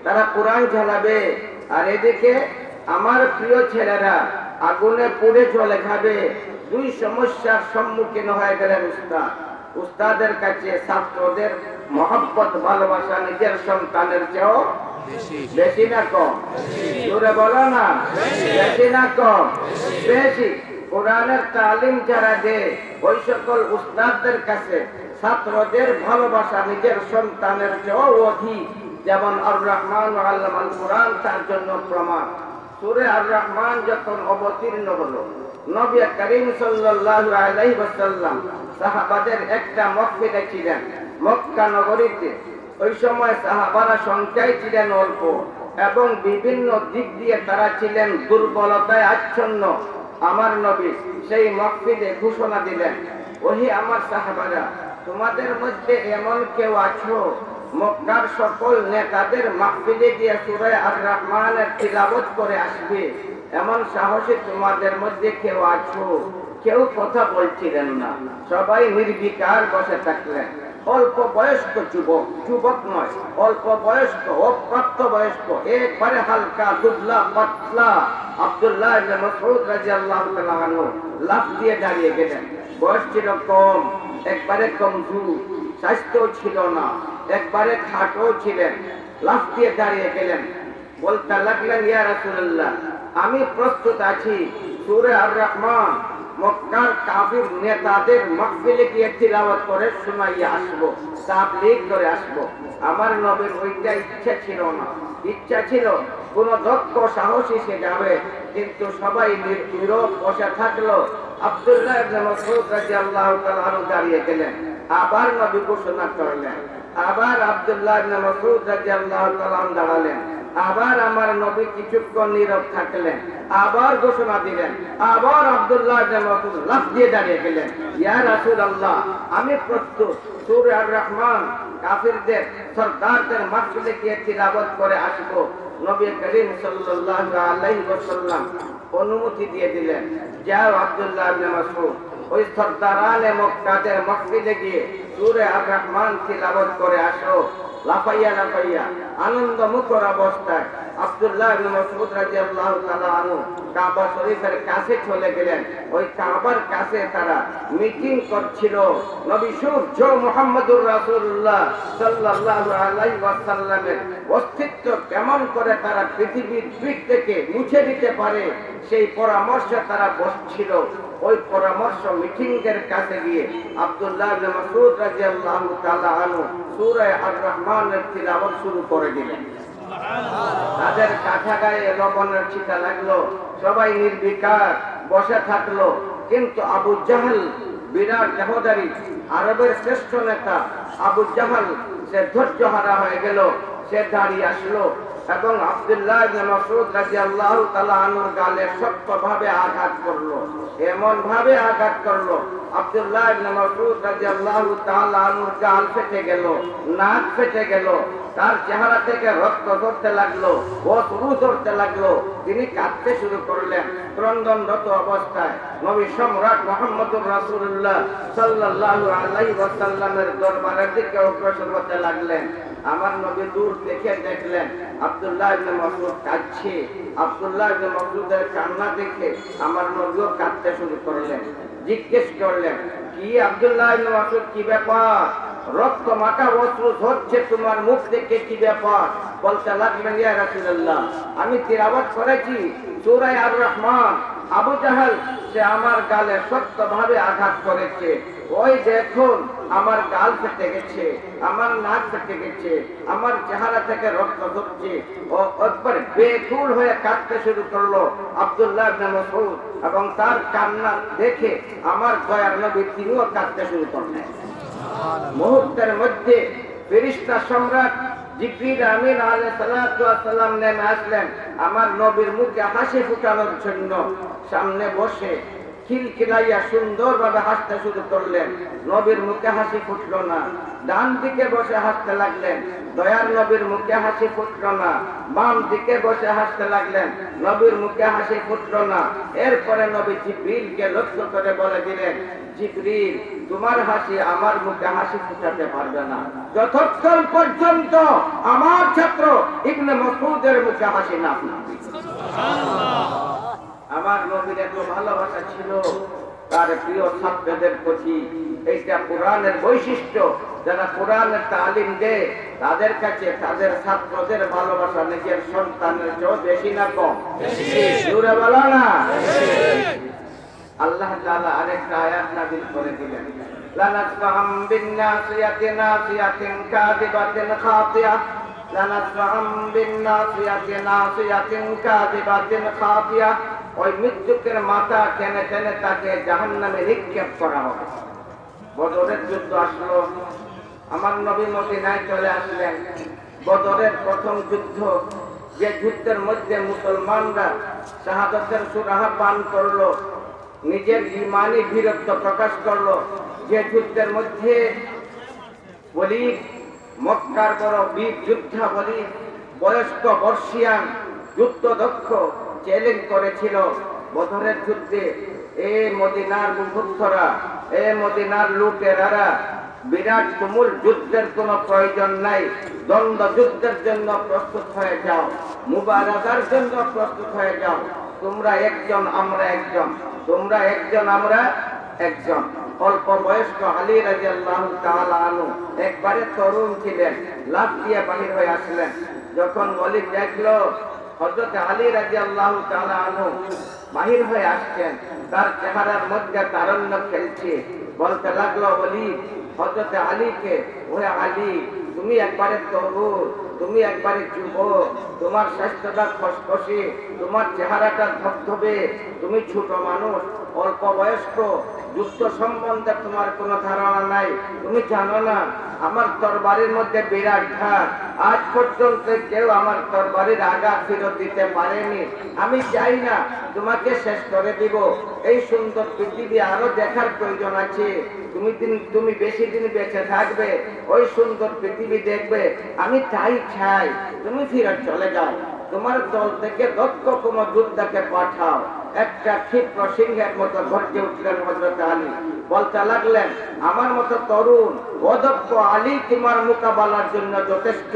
তারা কোরআন জ্বালাবে, আর এদিকে আমার প্রিয় ছেলেরা আগুনে পুড়ে জ্বলে খাবে। দুই সমস্যার সম্মুখীন হয়ে গেলেন উস্তাদ। উস্তাদের কাছে ছাত্রদের মহব্বত, ভালোবাসা নিজের সন্তানের চেয়েও বেশি না কম? জোরে বলো না, বেশি না কম? বেশি। কোরআনের তালিম যারা দেয় ওই সকল উস্তাদদের কাছে ছাত্রদের ভালোবাসা নিজের সন্তানের চেয়েও অধিক। যেমন আর রহমান আল্লামাল কোরআন তার জন্য প্রমাণ। সূরা আর রহমান যখন অবতীর্ণ হলো, নবী করিম সাল্লাল্লাহু আলাইহি ওয়াসাল্লাম সাহাবাদের একটা মহফিলে ছিলেন মক্কা নগরীতে। ওই সময় সাহাবারা সংখ্যায় ছিলেন অল্প এবং বিভিন্ন দিক দিয়ে তারা ছিলেন দুর্বলতায় আচ্ছন্ন। আমার নবী সেই মহফিলে ঘোষণা দিলেন, ওহি আমার সাহাবারা, তোমাদের মধ্যে এমন কেউ আছো মক্কার সকল নেতাদের মাহফিলে গিয়ে সূরা আর রহমানের তিলাওয়াত করে আসবে? এমন সাহসী তোমাদের মধ্যে কেউ আছো? কেউ কথা বলছিলেন না, সবাই নির্বিকার বসে থাকলেন। অল্প বয়স্ক যুবক, যুবক নয়, অল্প বয়স্ক, অপ্রাপ্ত বয়স্ক, একবারে হালকা দুবলা পাতলা আব্দুল্লাহ ইবনে মাসউদ রাদিয়াল্লাহু তাআলা আনহু লাফ দিয়ে দাঁড়িয়ে গেলেন। বয়স ছিল কম, একবারে কমজোর, স্বাস্থ্য ছিল না, একবারে খাটো ছিলেন। লাফ দিয়ে দাঁড়িয়ে গেলেন। বলতে লাগলেন, ইয়া রাসূলুল্লাহ, আমি প্রস্তুত আছি সূরা আর রহমান মক্কার কাফির নেতাদের মাহফিলে গিয়ে তিলাওয়াত করে শোনাইয়া আসবো, তাবলীগ করে আসবো। আমার নবীর ওইটা ইচ্ছা ছিল না। ইচ্ছা ছিল কোন দক্ষ সাহসী সে যাবে, কিন্তু সবাই নীরব বসে থাকলো। আব্দুল্লাহ ইবনে মাসউদ রাদিয়াল্লাহু তাআলা আনহু দাঁড়িয়ে গেলেন, আবার নবী ঘোষণা করলেন। আবার আব্দুল্লাহ ইবনে মাসউদ রাদিয়াল্লাহু তাআলা আনহু দাঁড়ালেন, আবার আমার নবী কিছুক্ষণ নীরব থাকলেন, আবার ঘোষণা দিলেন। আবার আব্দুল্লাহ ইবনে মাসউদ লাফ দিয়ে দাঁড়িয়ে গেলেন, ইয়া রাসূলুল্লাহ, আমি প্রস্তুত সূরা আর রহমান কাফিরদের সরদারদের মাহফিলে গিয়ে তিলাওয়াত করে আসবো। নবী করিম সাল্লাল্লাহু আলাইহি ওয়াসাল্লাম অনুমতি দিয়ে দিলেন, যাও আব্দুল্লাহ ইবনে মাসউদ ওই সরদারানে মক্কাদের মাহফিলে গিয়ে সূরা আর রহমান তিলাওয়াত করে আসো। লাফাইয়া লাফাইয়া আনন্দ মুখর অবস্থায় আব্দুল্লাহ ইবনে মাসউদ রাদিয়াল্লাহু তাআলা আনহু কাবা শরীফের কাছে চলে গেলেন। ওই কাবার কাছে তারা মিটিং করছিল। নবী সূর্য মুহাম্মদুর রাসূলুল্লাহ সাল্লাল্লাহু আলাইহি ওয়াসাল্লামের অস্তিত্ব কেমন করে তারা পৃথিবীর পিঠ থেকে মুছে দিতে পারে সেই পরামর্শে তারা বসছিল। ওই পরামর্শ মিটিং এর কাছে গিয়ে আব্দুল্লাহ ইবনে মাসউদ রাদিয়াল্লাহু তাআলা আনহু সূরা আর রহমানের তিলাওয়াত শুরু করে দিলেন। তাদের কাঁথা গায়ে লবণের ছিটা লাগলো, সবাই নির্বিকার বসে থাকলো। কিন্তু আবু জাহল, বিরাট দেহধারী আরবের শ্রেষ্ঠ নেতা আবু জাহল, সে ধৈর্য হারা হয়ে গেল। সে দাঁড়িয়ে আসলো এবং আব্দুল্লাহ ইবনে মাসউদ রাদিয়াল্লাহু তাআলা আনহুর গালে শক্তভাবে আঘাত করলো। এমন ভাবে আঘাত করলো আব্দুল্লাহ ইবনে মাসউদ রাদিয়াল্লাহু তাআলা আনহুর গাল ফেটে গেল, নাক ফেটে গেল, তার চেহারা থেকে রক্ত ঝরতে লাগলো, অশ্রু ঝরতে লাগলো। তিনি কাঁদতে শুরু করলেন। ক্রন্দনরত অবস্থায় নবী সম্রাট মুহাম্মদুর রাসূলুল্লাহ সাল্লাল্লাহু আলাইহি ওয়াসাল্লামের দরবারের দিকে অগ্রসর হতে লাগলেন। আমার নবী দূর থেকে দেখলেন আব্দুল্লাহ ইবনে মাসউদ কাঁদছে। আব্দুল্লাহ ইবনে মাসউদের কান্না দেখে আমার নবীও কাঁদতে শুরু করলেন। জিজ্ঞেস করলেন, কি আব্দুল্লাহ ইবনে মাসউদ, কি ব্যাপার? রক্ত মাখা অশ্রু ঝরছে তোমার মুখ থেকে, কি ব্যাপার? বলতে লাগলেন, ইয়া রাসূলুল্লাহ, আমি তিলাওয়াত করেছি সূরা আর রহমান। আবু জাহল সে আমার গালে শক্তভাবে আঘাত করেছে। ওই দেখুন আমার গাল ফেটে গেছে, আমার নাক ফেটে গেছে, আমার চেহারা থেকে রক্ত ঝরছে। ও একবার বেকুল হয়ে কাঁদতে শুরু করলো আব্দুল্লাহ ইবনে মাসউদ, এবং তার কান্না দেখে আমার দয়ার নবী তিনিও কাঁদতে শুরু করলেন। মুহূর্তের মধ্যে ফেরেশতা সম্রাট জিবরিল আমিন আলাইহিস সালাতু ওয়াস সালাম নেমে আসলেন আমার নবীর মুখে হাসি ফোটানোর জন্য। সামনে বসে খিলখিলাইয়া সুন্দরভাবে হাসতে শুরু করলেন। নবীর মুখে হাসি ফুটলো না। ডান দিকে বসে হাসতে লাগলেন, দয়ার নবীর মুখে হাসি ফুটলো না। বাম দিকে বসে হাসতে লাগলেন, নবীর মুখে হাসি ফুটলো না। এরপরে নবী জিবরিলকে লক্ষ্য করে বলে দিলেন, জিবরিল, তোমার হাসি আমার মুখে হাসি ফুটাতে পারবে না যতক্ষণ পর্যন্ত আমার ছাত্র ইবনে মাসউদের মুখে হাসি না ফুটবে। আমার নবীর এত ভালোবাসা ছিল তার প্রিয় ছাত্রদের প্রতি। এইটা কোরআনের বৈশিষ্ট্য। যারা কোরআনের তালিম দেয় তাদের কাছে তাদের ছাত্রদের ভালোবাসা নিজের সন্তানের চেয়েও বেশি না কম? জোরে বলো না। আল্লাহ তাআলা আরেকটা আয়াত নাযিল করে দিলেন, লানাসফাহাম বিন্নাসিয়াতিন নাসিয়াতিন কাযিবাতিন খাতিয়া, লানাসফাহাম বিন্নাসিয়াতিন নাসিয়াতিন কাযিবাতিন খাতিয়া। ওই মৃত্যুকের মাথা টেনে টেনে তাকে জাহান্নামে নিক্ষেপ করা হবে। বদরের যুদ্ধ আসলো, আমার নবী মদিনায় চলে আসলেন। বদরের প্রথম যুদ্ধ, যে যুদ্ধের মধ্যে মুসলমানরা শাহাদাতের সুরাহা পান করলো, নিজের ঈমানি বীরত্ব প্রকাশ করলো, যে যুদ্ধের মধ্যে ওলীদ, মক্কার বড় বীর যোদ্ধা ওলীদ, বয়স্ক বর্ষিয়ান যুদ্ধ দক্ষ চ্যালেঞ্জ করেছিল। বদরের যুদ্ধে এ মদিনার মুফুত্তরা, এ মদিনার লুটেরারা, বিরাট তুমুল যুদ্ধের কোনো প্রয়োজন নাই, দ্বন্দ্ব যুদ্ধের জন্য প্রস্তুত হয়ে যাও, মুবারাকার জন্য প্রস্তুত হয়ে যাও। তোমরা একজন আমরা একজন, তোমরা একজন আমরা একজন। অল্প বয়স্ক আলী রাদিয়াল্লাহু তাআলা আনহু একবারে তরুণ ছিলেন, লাফ দিয়ে বাহির হয়ে আসলেন। যখন ওয়ালিদ দেখলো হযরত আলী রাদিয়াল্লাহু তাআলা আনহু বাহির হয়ে আসছেন, তার চেহারার মধ্যে তারুণ্য খেলছে, বলতে লাগলো ওয়ালিদ হযরত আলীকে, ওহে আলী তুমি একবারে তরুণ, তুমি একবারে যুবক, তোমার স্বাস্থ্যটা খসখসে, তোমার চেহারাটা ধবধবে, তুমি ছোট মানুষ, অল্প বয়স্ক, যুদ্ধ সম্বন্ধে তোমার কোনো ধারণা নাই, তুমি জানো না আমার তরবারির মধ্যে বিরাট ধার, আজ পর্যন্ত কেউ আমার তরবারির আঘাত ফেরত দিতে পারেনি। আমি চাই না তোমাকে শেষ করে দিব, এই সুন্দর পৃথিবী আরো দেখার প্রয়োজন আছে, তুমি বেশি দিন বেঁচে থাকবে, ওই সুন্দর পৃথিবী দেখবে, আমি তাই চাই তুমি ফিরত চলে যাও, তোমার দল থেকে দক্ষ কোনো যোদ্ধাকে পাঠাও। একটা ক্ষিপ্র সিংহের মতো গর্জে উঠলেন হযরত আলী, বলতে লাগলেন আমার মতো তরুণ অদক্ষ আলী তোমার মোকাবেলার জন্য যথেষ্ট,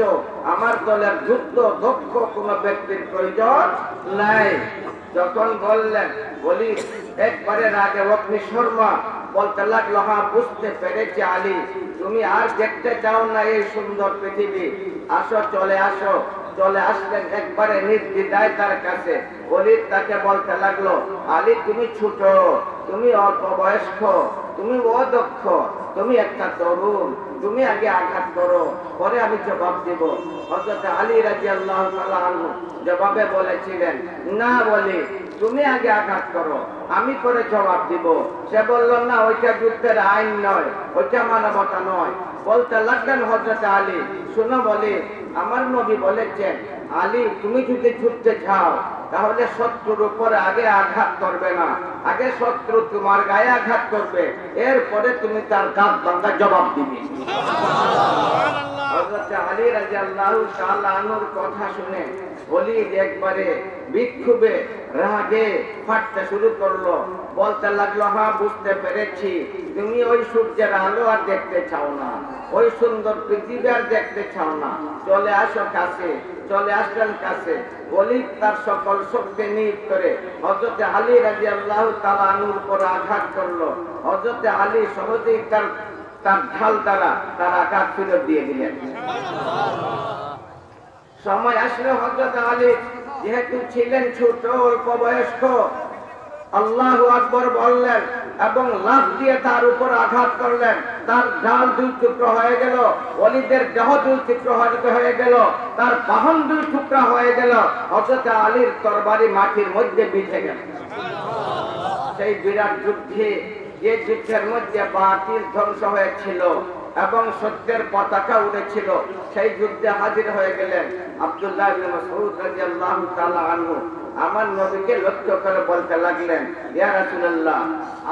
আমার দলের যুদ্ধ দক্ষ কোনো ব্যক্তির প্রয়োজন নাই। যখন বললেন বলি একবারে রাগে অগ্নিশর্মা, বলতে লাগলো হ্যাঁ বুঝতে পেরেছি আলী, তুমি আর দেখতে চাও না এই সুন্দর পৃথিবী, আসো চলে আসো। চলে আসলেন একবারে নির্দ্বিধায় তার কাছে। ওয়ালিদ তাকে বলতে লাগলো আলী তুমি ছোট, তুমি অল্প বয়স্ক, তুমি অদক্ষ, তুমি একটা তরুণ, তুমি আগে আঘাত করো, পরে আমি জবাব দেব। হযরত আলী রাদিয়াল্লাহু তাআলা আনহু জবাবে বলেছিলেন না ওয়ালিদ তুমি আগে আঘাত করো, আমি পরে জবাব দিব। সে বলল না ওইটা যুদ্ধের আইন নয়, ওইটা মানবতা নয়। বলতে লাগলেন হযরত আলী শুনো বলি আমার নবী বলেছেন আলী তুমি যদি যুদ্ধে যাও তাহলে শত্রুর উপরে আগে আঘাত করবে না, আগে শত্রু তোমার গায়ে আঘাত করবে, এরপরে তুমি তার দাঁত ভাঙা জবাব দিবে। হযরত আলী রাদিয়াল্লাহু তাআলা আনহুর কথা শুনে ওয়ালিদ একবারে বিক্ষোভে রাগে ফাটতে শুরু করলো, বলতে লাগলো হ্যাঁ বুঝতে পেরেছি, তুমি ওই সূর্যের আলো আর দেখতে চাও না, ওই সুন্দর পৃথিবী আর দেখতে চাও না, চলে আসো কাছে। চলে আসলেন কাছে। ওয়ালিদ তার সকল শক্তি নিয়োগ করে হযরত আলী রাদিয়াল্লাহু তাআলা আনহুর উপর আঘাত করলো। হযরত আলী সহজেই তার ঢাল দ্বারা তার আঘাত ফেরত দিয়ে দিলেন। সময় আসলে হযরত আলী যেহেতু ছিলেন ছোট অল্প বয়স্ক, আল্লাহু আকবার বললেন এবং লাফ দিয়ে তার উপর আঘাত করলেন, তার ঢাল দুই টুকরো হয়ে গেল, ওয়ালিদের দেহ দুই টুকরো হয়ে গেল, তার বাহন দুই টুকরা হয়ে গেল, হযরত আলীর তরবারি মাটির মধ্যে বিঁধে গেল। সেই বিরাট যুদ্ধে, যে যুদ্ধের মধ্যে বাতিল ধ্বংস হয়েছিল এবং সত্যের পতাকা উড়েছিল, সেই যুদ্ধে হাজির হয়ে গেলেন আব্দুল্লাহ ইবনে মাসউদ রাদিয়াল্লাহু তাআলা আনহু। আমার নবীকে লক্ষ্য করে বলতে লাগলেন ইয়া রাসূলুল্লাহ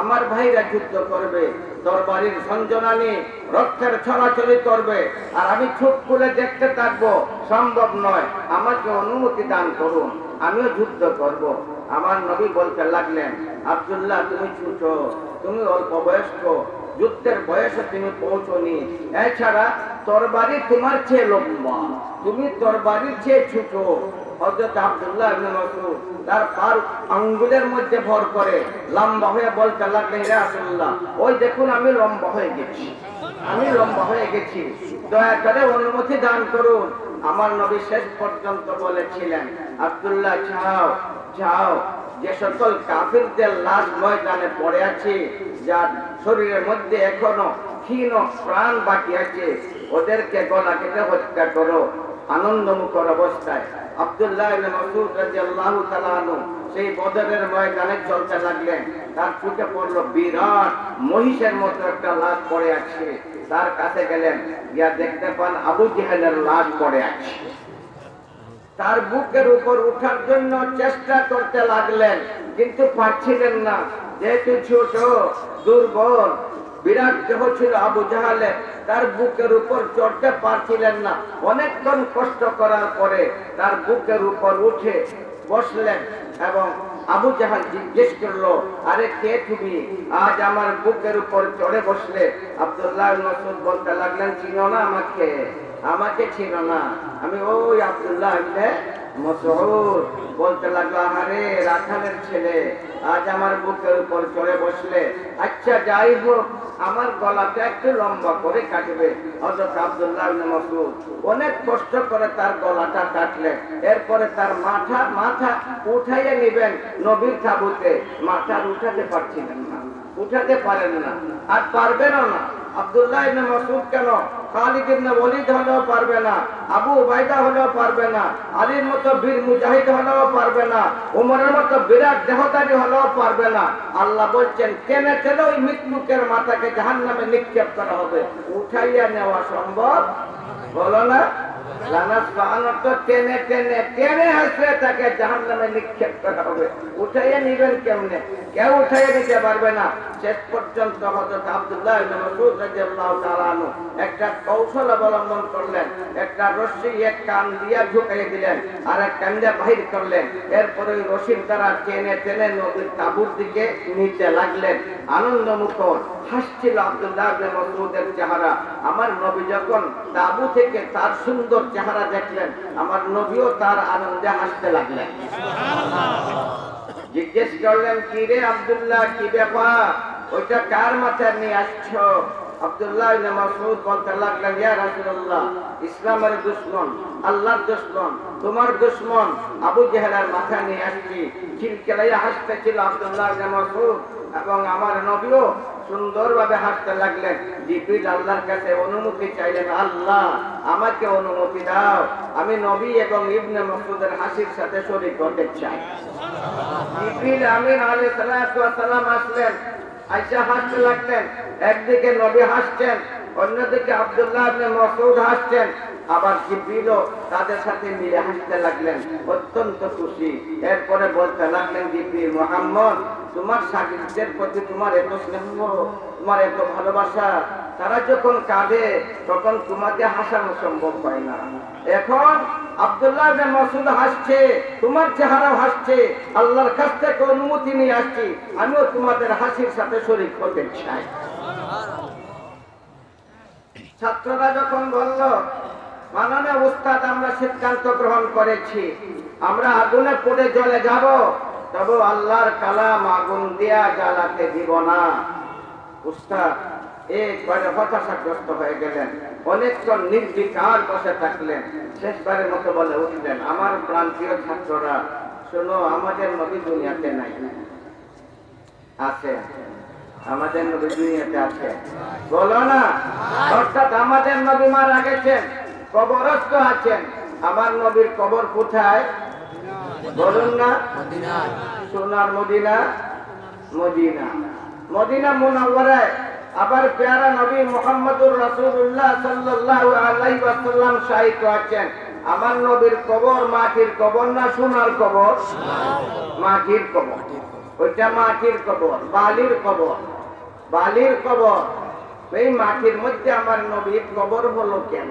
আমার ভাইরা যুদ্ধ করবে, তরবারির ঝনঝনানি রক্তের ছড়াছড়ি করবে, আর আমি চোখ খুলে দেখতে থাকবো, সম্ভব নয়, আমাকে অনুমতি দান করুন, আমিও যুদ্ধ করব। আমার নবী বলতে লাগলেন আব্দুল্লাহ তুমি ছোট, তুমি অল্প বয়স্ক, যুদ্ধের বয়সে তুমি পৌঁছনি, এছাড়া তরবারি তোমার চেয়ে লম্বা, তুমি তরবারির চেয়ে ছোট। হযরত আব্দুল্লাহ ইবনে মাসউদ তার পার আঙ্গুলের মধ্যে ভর করে লম্বা হয়ে বলতে লাগলেন ইয়া রাসূলুল্লাহ ওই দেখুন আমি লম্বা হয়ে গেছি, আমি লম্বা হয়ে গেছি, দয়া করে অনুমতি দান করুন। আমার নবী শেষ পর্যন্ত বলেছিলেন আব্দুল্লাহ যাও যাও, যে সকল কাফিরদের লাশ ময়দানে পড়ে আছে, যার শরীরের মধ্যে এখনো ক্ষীণ প্রাণ বাকি আছে, ওদেরকে গলা কেটে হত্যা করো। আনন্দমুখর অবস্থায় আব্দুল্লাহ ইবনে মাসউদ রাদিয়াল্লাহু তাআলা আনহু সেই বদরের ময়দানে চলতে লাগলেন। তার চোখে পড়ল বিরাট মহিষের মতো একটা লাশ পড়ে আছে। তার কাছে গেলেন, গিয়া দেখতে পান আবু জেহেলের লাশ পড়ে আছে। তার বুকের উপর উঠার জন্য চেষ্টা করতে লাগলেন, কিন্তু পারছিলেন না, যেহেতু ছোট দুর্বল বিরাট দেহ ছিল আবু জাহালের, তার বুকের উপর চড়তে পারছিলেন না। অনেকক্ষণ কষ্ট করার পরে তার বুকের উপর উঠে বসলেন এবং আবু জাহাল জিজ্ঞেস করলো আরে কে তুমি, আজ আমার বুকের উপর চড়ে বসলে? আব্দুল্লাহ ইবনে মাসউদ বলতে লাগলেন চিনো না আমাকে? আমাকে ছিল না। আমি ওই আব্দুল্লাহ ইবনে মাসউদ বলতে লাগলো, আরে রাখালের ছেলে আজ আমার বুকের উপর চড়ে বসলে, আচ্ছা যাই হোক আমার গলাটা একটু লম্বা করে কাটবে। হযরত আব্দুল্লাহ ইবনে মাসউদ অনেক কষ্ট করে তার গলাটা কাটলেন। এরপরে তার মাথা উঠাইয়ে নেবেন নবীর তাবুতে, মাথা উঠাতে পারছিলেন না, উঠাতে পারেন না, আর পারবেনও না। আব্দুল্লাহ ইবনে মাসউদ কেন, খালিদ ইবনে ওয়ালিদ হলেও পারবে না, আবু উবাইদা হলেও পারবে না, আলীর মতো বীর মুজাহিদ হলেও পারবে না, উমরের মতো বিরাট দেহধারী হলেও পারবে না। আল্লাহ বলছেন টেনে টেনে ওই মৃত্যুকের মাথাকে জাহান্নামে নিক্ষেপ করা হবে, উঠাইয়া নেওয়া সম্ভব বলো না। লানাস বাহানত টেনে টেনে টেনে আসলে তাকে জাহান্নামে নিক্ষেপ করা হবে, উঠাইয়া নিবেন কেমনে? কেউ উঠাইয়া নিতে পারবে না। শেষ পর্যন্ত হযরত আব্দুল্লাহ ইবনে মাসউদ রাদিয়াল্লাহু তাআলা আনহু একটা কৌশল অবলম্বন করলেন। একটা রশি এক কান দিয়া ঢুকাইয়ে দিলেন, আর এক কান দিয়ে বাহির করলেন। এরপরে ওই রশির দ্বারা টেনে টেনে নবীর তাঁবুর দিকে নিতে লাগলেন। আনন্দমুখর হাসছিল আব্দুল্লাহ ইবনে মাসউদের চেহারা। আমার নবী যখন তাঁবু থেকে তার সুন্দর চেহারা দেখলেন, আমার নবীও তার আনন্দে হাসতে লাগলেন। জিজ্ঞেস করলেন, কি রে আব্দুল্লাহ, কি ব্যাপার, ওইটা কার মাথায় নিয়ে আসছো? আব্দুল্লাহ ইবনে মাসউদ বলতে লাগলেন, ইয়া রাসূলুল্লাহ, ইসলামের দুশমন, আল্লাহর দুশমন, তোমার দুশমন আবু জেহেলের মাথায় নিয়ে আসছি। খিলখিলাইয়া হাসতেছিল আব্দুল্লাহ ইবনে মাসউদ, এবং আমার নবীও সুন্দরভাবে হাসতে লাগলেন। জিবরিল আল্লাহর কাছে অনুমতি চাইলেন, আল্লাহ আমাকে অনুমতি দাও, আমি নবী এবং ইবনে মাসউদের হাসির সাথে শরীক হতে চাই। জিবরিল আমিন আলাইহিস সালাতু ওয়াস সালাম আসলেন, আয়েশা হাসতে লাগলেন। একদিকে নবী হাসছেন, অন্যদিকে আব্দুল্লাহ ইবনে মাসউদ হাসছেন, আবার জিবরিলও তাদের সাথে মিলে হাসতে লাগলেন, অত্যন্ত খুশি। এরপরে বলতে লাগলেন, জিবরিল, মুহাম্মদ তোমার সাগীরদের প্রতি তোমার এত স্নেহ, তোমার এত ভালোবাসা, তারা যখন কাঁদে তখন তোমাকে হাসানো সম্ভব হয় না। এখন আব্দুল্লাহ ইবনে মাসউদ হাসছে, তোমার চেহারাও হাসছে, আল্লাহর কাছ থেকে অনুমতি নিয়ে আসছি, আমিও তোমাদের হাসির সাথে শরীক হতে চাই। ছাত্ররা যখন বলল, মাননীয় উস্তাদ আমরা সিদ্ধান্ত গ্রহণ করেছি, আমরা আগুনে পড়ে জ্বলে যাব, তবে আল্লাহর কালাম আগুন দিয়া জ্বালাতে দিব না। উস্তাদ একবারে হতাশাগ্রস্ত হয়ে গেলেন, অনেকক্ষণ নির্বিকার বসে থাকলেন। শেষবারের মতো বলে উঠলেন, আমার প্রান্তীয় ছাত্ররা শোনো, আমাদের নবী দুনিয়াতে নাই, আছে, আমাদের নবী দুনিয়াতে আছে, বলো না। অর্থাৎ আমাদের নবী মারা গেছেন, কবরস্থ আছেন। আমার নবীর কবর কোথায় বলুন না? সোনার মদিনা, মদিনা, মদিনা মুনাওয়ারায়। আবার প্যারা নবী মুহাম্মদুর রাসূলুল্লাহ সাল্লাল্লাহু আলাইহি ওয়াসাল্লাম শায়িত আছেন। আমার নবীর কবর মাটির কবর না সোনার কবর? মাটির কবর, ওইটা মাটির কবর, বালির কবর, বালির কবর। এই মাটির মধ্যে আমার নবীর কবর হলো কেন?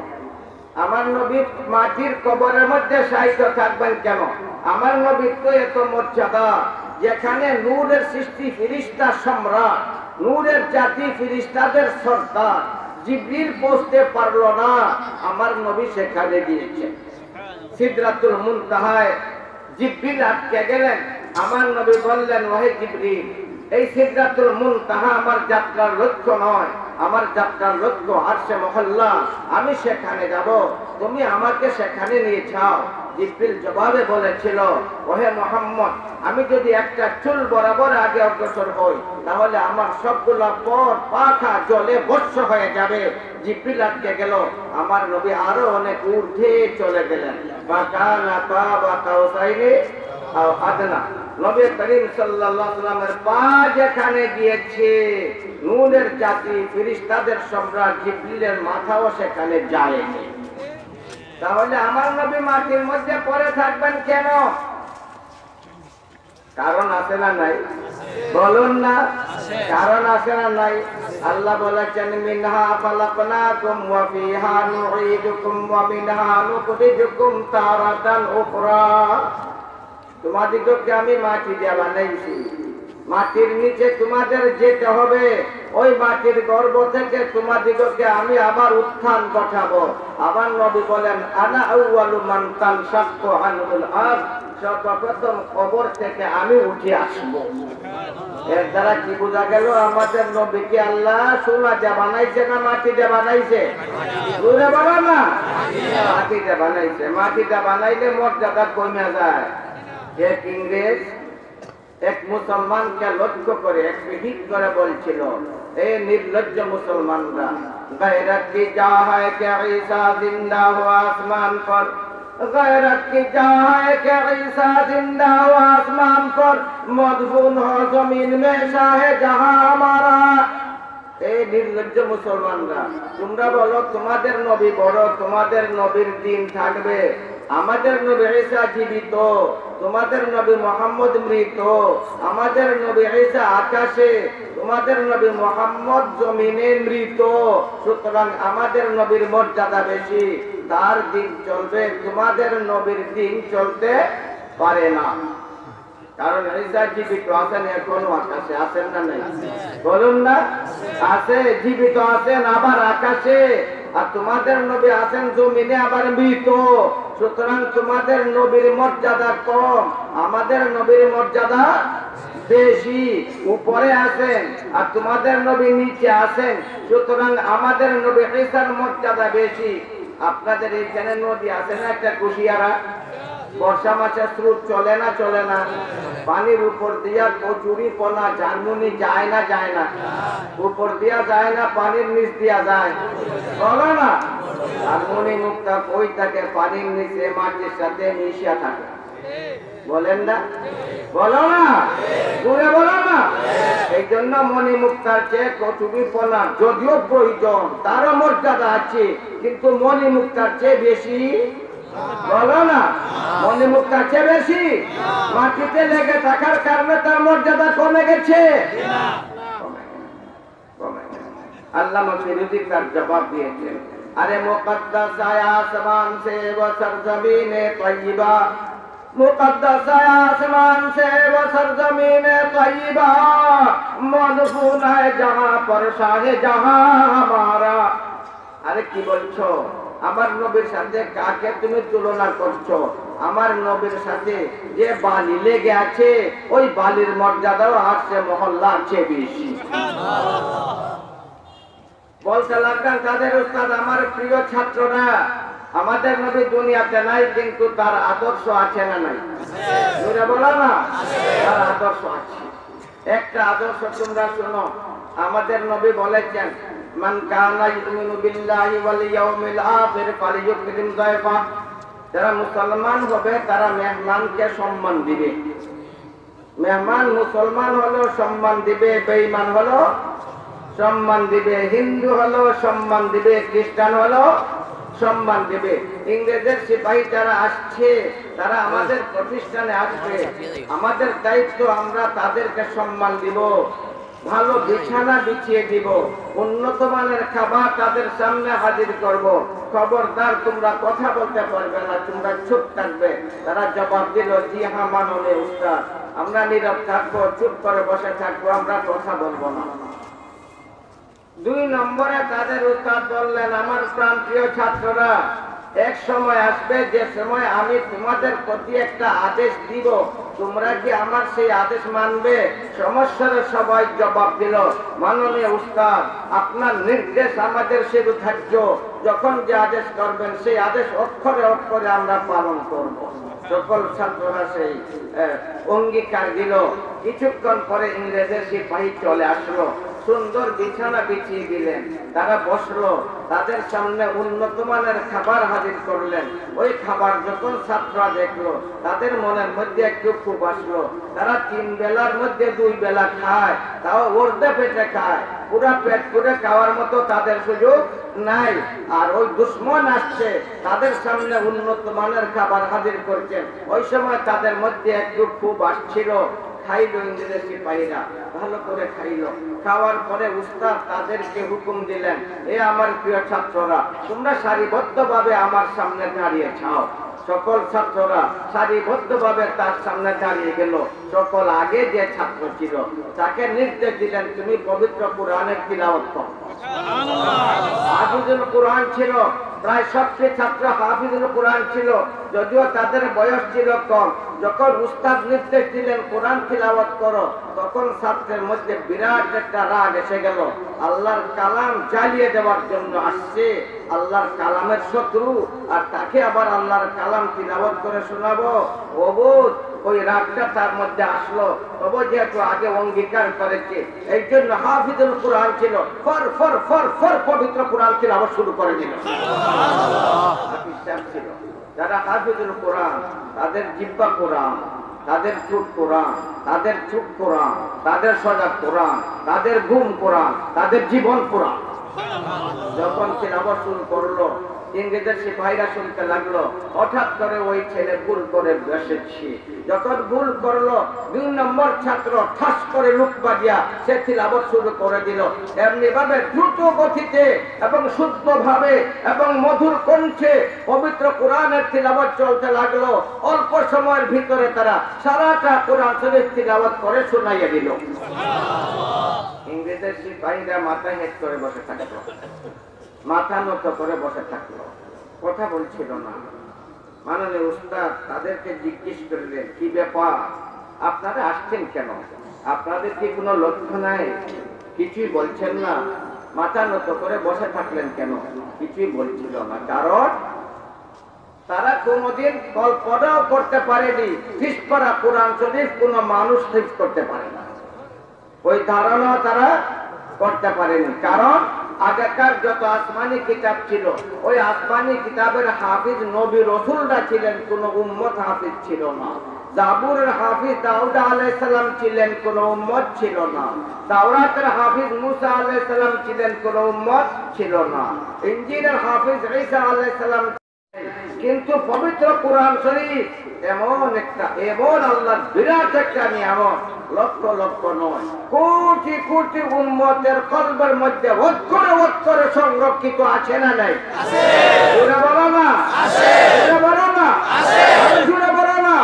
আমার নবী মাটির কবরের মধ্যে শায়িত থাকবেন কেন? আমার নবীর তো এত মর্যাদা, যেখানে নূরের সৃষ্টি, ফেরেশতা সম্রাট, নূরের জাতি, ফেরেশতাদের সর্দার জিবরিল পৌঁছতে পারলো না, আমার নবী সেখানে গিয়েছেন। সিদরাতুল মুনতাহায় জিবরিল আটকে গেলেন। আমার নবী বললেন, ওহে জিবরিল, এই সিদরাতুল মুনতাহা আমার যাত্রার লক্ষ্য নয়, আমার যাত্রার লক্ষ্য আরশে মহল্লা, আমি সেখানে যাব, তুমি আমাকে সেখানে নিয়ে যাও। জিবরিল জবাবে বলেছিল, ওহে মুহাম্মদ, আমি যদি একটা চুল বরাবর আগে অগ্রসর হই, তাহলে আমার সবগুলা পথ পাখা জলে বর্ষ হয়ে যাবে। জিবরিল আটকে গেল, আমার নবী আরো অনেক ঊর্ধ্বে চলে গেলেন। ফাকানা কাবা কাউসাইনি আও আদনা, নবী করিম সাল্লাল্লাহু আলাইহি ওয়াসাল্লামের পা যেখানে গিয়েছে, নূরের জাতি, ফেরেশতাদের সম্রাট জিবরিলের মাথাও সেখানে যায়নি। তাহলে আমার নবী মাটির মধ্যে পড়ে থাকবেন কেন? কারণ আছে না নাই? বলুন না, কারণ আছে না নাই? আল্লাহ বলেছেন, মিনহা খালাকনাকুম ওয়া ফিহা নুঈদুকুম ওয়া মিনহা নুখরিজুকুম তারাতান উখরা। তোমাদিগকে আমি মাটি দিয়ে বানাইছি, মাটির নিচে তোমাদের যেতে হবে, ওই মাটির গর্ভ থেকে তোমাদিগকে আমি আবার উত্থান ঘটাবো। আবার নবী বলেন আনা আউয়ালু মান তানশাক্কু আনহুল আরদ, সর্বপ্রথম কবর থেকে আমি উঠে আসবো। এর দ্বারা কি বোঝা গেল? আমাদের নবীকে আল্লাহ সোনা দিয়ে বানাইছে না মাটি দিয়ে বানাইছে? বুঝে বলো না, মাটি দিয়ে বানাইছে। মাটি দিয়ে বানাইলে মর্যাদা কমে যায়। এক ইংরেজ এক মুসলমানকে লক্ষ্য করে এক হিট করে বলছিল, এই নির্লজ্জ মুসলমানরা, গैरत की जा है कि ईसा जिंदा हुआ आसमान पर, गैरत की जा है कि ईसा जिंदा हुआ आसमान पर, मदफून हो जमीन में शाह जहां हमारा। এই নির্লজ্জ মুসলমানরা, তোমরা বলো তোমাদের নবী বড়, তোমাদের নবীর দিন থাকবে। আমাদের নবী ঈসা জীবিত, তোমাদের নবী মুহাম্মদ মৃত। আমাদের নবী ঈসা আকাশে, তোমাদের নবী মুহাম্মদ জমিনে মৃত। সুতরাং আমাদের নবীর মর্যাদা বেশি, তার দিন চলবে, তোমাদের নবীর দিন চলতে পারে না। কারণ ঈসা জীবিত আছেন, এখনো আকাশে আছেন না নাই? বলুন না, আছে, জীবিত আছেন, আবার আকাশে। আর তোমাদের নবী আছেন জমিনে, আবার মৃত। সুতরাং তোমাদের নবীর মর্যাদা কম, আমাদের নবীর মর্যাদা বেশি, উপরে আছেন। আর তোমাদের নবী নিচে আছেন। সুতরাং আমাদের নবী ঈসার মর্যাদা বেশি। আপনাদের এইখানে নদী আছে না একটা কুশিয়ারা, বর্ষা মাসে স্রোত চলে না চলে না? পানির উপর দিয়া কচুরি পোনা ঝানমুনি যায় না যায় না? উপর দিয়া যায় না, পানির নিচ দিয়া যায়? বলো না, ঝানমুনি মুক্তা কই থাকে? পানির নিচে মাটির সাথে মিশিয়া থাকে। বলেন না, বলো না, ঘুরে বলো না। এই জন্য মণি মুক্তার চেয়ে কচুরি পোনা যদিও প্রয়োজন, তারও মর্যাদা আছে, কিন্তু মণি মুক্তার চেয়ে বেশি। বলো না, মণি মুক্তার চেয়ে বেশি। মাটিতে লেগে থাকার কারণে তার মর্যাদা কমে গেছে। আল্লামা ফিরুজি তার জবাব দিয়েছেন, আরে মুকদ্দাস আয় আসমান সে ও সরজমিনে তয়্যিবা, मुकद्दस है आसमान से वो सरजमीने तय्यबा, मदफून है जहां पर शाह जहां हमारा। আরে কি বলছো? আমার নবীর সাথে কাকে তুমি তুলনা করছো? আমার নবীর সাথে যে বালি লেগে আছে, ওই বালির মর্যাদাও আসছে মহল্লার চেয়ে বেশি। বলতে লাগলেন তাদের উস্তাদ, আমার প্রিয় ছাত্ররা, আমাদের নবী দুনিয়াতে নাই, কিন্তু তার আদর্শ আছে না নাই? বলো না, তার আদর্শ আছে। একটা আদর্শ তোমরা শোনো। আমাদের নবী বলেছেন, মান কানা ইউমিনু বিল্লাহি ওয়াল ইয়াউমিল আখির ফালিয়ুকরিম যায়ফা। যারা মুসলমান হবে তারা মেহমানকে সম্মান দিবে। মেহমান মুসলমান হলো সম্মান দিবে, বেঈমান হলো সম্মান দিবে, হিন্দু হলো সম্মান দিবে, খ্রিস্টান হলো সম্মান দেবে। ইংরেজের সিপাহী যারা আসছে, তারা আমাদের প্রতিষ্ঠানে আসবে, আমাদের দায়িত্ব আমরা তাদেরকে সম্মান দিব, ভালো বিছানা বিছিয়ে দিব, উন্নত মানের খাবার তাদের সামনে হাজির করব। খবরদার তোমরা কথা বলতে পারবে না, তোমরা চুপ থাকবে। তারা জবাব দিল, জি হ্যাঁ মাননীয় উস্তাদ, আমরা নীরব থাকবো, চুপ করে বসে থাকবো, আমরা কথা বলবো না। 2 নম্বরে তাদের উস্তাদ বললেন, আমার প্রান্তীয় ছাত্ররা, এক সময় আসবে যে সময় আমি তোমাদের প্রতি একটা আদেশ দিব, তোমরা কি আমার সেই আদেশ মানবে? সমস্যার সবাই জবাব দিল, মাননীয় উস্তাদ, আপনার নির্দেশ আমাদের শুধু ধার্য, যখন যে আদেশ করবেন সেই আদেশ অক্ষরে অক্ষরে আমরা পালন করব। সকল ছাত্ররা সেই অঙ্গীকার দিল। কিছুক্ষণ পরে ইংরেজের সিপাহী চলে আসলো, সুন্দর বিছানা বিছিয়ে দিলেন, তারা বসলো, তাদের সামনে উন্নত মানের খাবার হাজির করলেন। ওই খাবার যখন ছাত্ররা দেখলো, তাদের মনের মধ্যে একটু ক্ষোভ আসলো। তারা 3 বেলার মধ্যে 2 বেলা খায়, তাও অর্ধে পেটে খায়, পুরা পেট করে খাওয়ার মতো তাদের সুযোগ নাই। আর ওই দুশ্মন আসছে, তাদের সামনে উন্নত মানের খাবার হাজির করছেন। ওই সময় তাদের মধ্যে একটু ক্ষোভ আসছিল। খাইল ইংরেজের সিপাহীরা, ভালো করে খাইল। খাওয়ার পরে উস্তাদ তাদেরকে হুকুম দিলেন, এ আমার প্রিয় ছাত্ররা, তোমরা সারিবদ্ধভাবে আমার সামনে দাঁড়িয়ে ছাও। সকল ছাত্ররা সারিবদ্ধভাবে তার সামনে দাঁড়িয়ে গেল। সকল আগে যে ছাত্র ছিল তাকে নির্দেশ দিলেন, তুমি পবিত্র কোরআনের তিলাওয়াত করো। হাফিজুল কোরআন ছিল, প্রায় সবটি ছাত্র হাফিজুল কোরআন ছিল, যদিও তাদের বয়স ছিল কম। যখন উস্তাদ নির্দেশ দিলেন কোরআন তিলাওয়াত করো, তখন ছাত্রের মধ্যে বিরাট একটা রাগ এসে গেল। আল্লাহর কালাম জ্বালিয়ে দেওয়ার জন্য আসছে, আল্লাহর কালামের শত্রু, আর তাকে আবার আল্লাহর কালাম তিলাওয়াত করে শোনাবো। অবুধ ওই রাগটা তার মধ্যে আসলো। তবে যেহেতু আগে অঙ্গীকার করেছে, এই জন্য হাফিজুল কোরআন ছিল, ফর ফর ফর ফর পবিত্র কোরআন তিলাওয়াত শুরু করে দিল। ছিল যারা হাফিজুল কোরআন, তাদের জিহ্বা কোরআন, তাদের চুপ কোরআন, তাদের চুপ কোরআন, তাদের সজাগ কোরআন, তাদের ঘুম কোরআন, তাদের জীবন কোরআন। যখন তিলাওয়াত শুরু করলো, ইংরেজের সিপাহীরা শুনতে লাগলো। হঠাৎ করে ওই ছেলে ভুল করে বসেছি। যখন ভুল করলো, 2 নম্বর ছাত্র ঠাস করে লুক বাজিয়া সে তিলাওয়াত শুরু করে দিল। এমনি ভাবে দ্রুত গতিতে এবং শুদ্ধভাবে এবং মধুর কণ্ঠে পবিত্র কোরআনের তিলাওয়াত চলতে লাগলো। অল্প সময়ের ভিতরে তারা সারাটা কোরআন শরীফ তিলাওয়াত করে শোনাইয়া দিল। ইংরেজের সিপাহীরা মাথা হেট করে বসে থাকলো, মাথা নত করে বসে থাকলো, কথা বলছিল না। মাননীয় উস্তাদ তাদেরকে জিজ্ঞেস করলেন, কি ব্যাপার, আপনারা আসছেন কেন? আপনাদের কি কোনো লক্ষ্য নাই? কিছুই বলছেন না। মাথা নত করে বসে থাকলেন কেন? কিছুই বলছিল না। কারণ তারা কোনোদিন কল্পনাও করতে পারেনি ফিসপাড়া কোরআন শরীফ কোনো মানুষ হিফজ করতে পারে না। ওই ধারণা তারা করতে পারেনি। কারণ আগেকার যত আসমানি কিতাব ছিল, ওই আসমানি কিতাবের হাফিজ নবী রসুলরা ছিলেন, কোন উম্মত হাফিজ ছিল না। জাবুরের হাফিজ দাউদ আলাইহিস সালাম ছিলেন, কোন উম্মত ছিল না। তাওরাতের হাফিজ মুসা আলাইহিস সালাম ছিলেন, কোন উম্মত ছিল না। ইনজিলের হাফিজ ঈসা আলাইহিস সালাম। কিন্তু পবিত্র কোরআন শরীফ এমন আল্লাহর বিরাট একটা নিয়ামত, লক্ষ লক্ষ নয়, কোটি কোটি উম্মতের কলবের মধ্যে অক্ষরে সংরক্ষিত আছে না নাই? জোরে বলো না, জোরে বলো না, জোরে বলো না।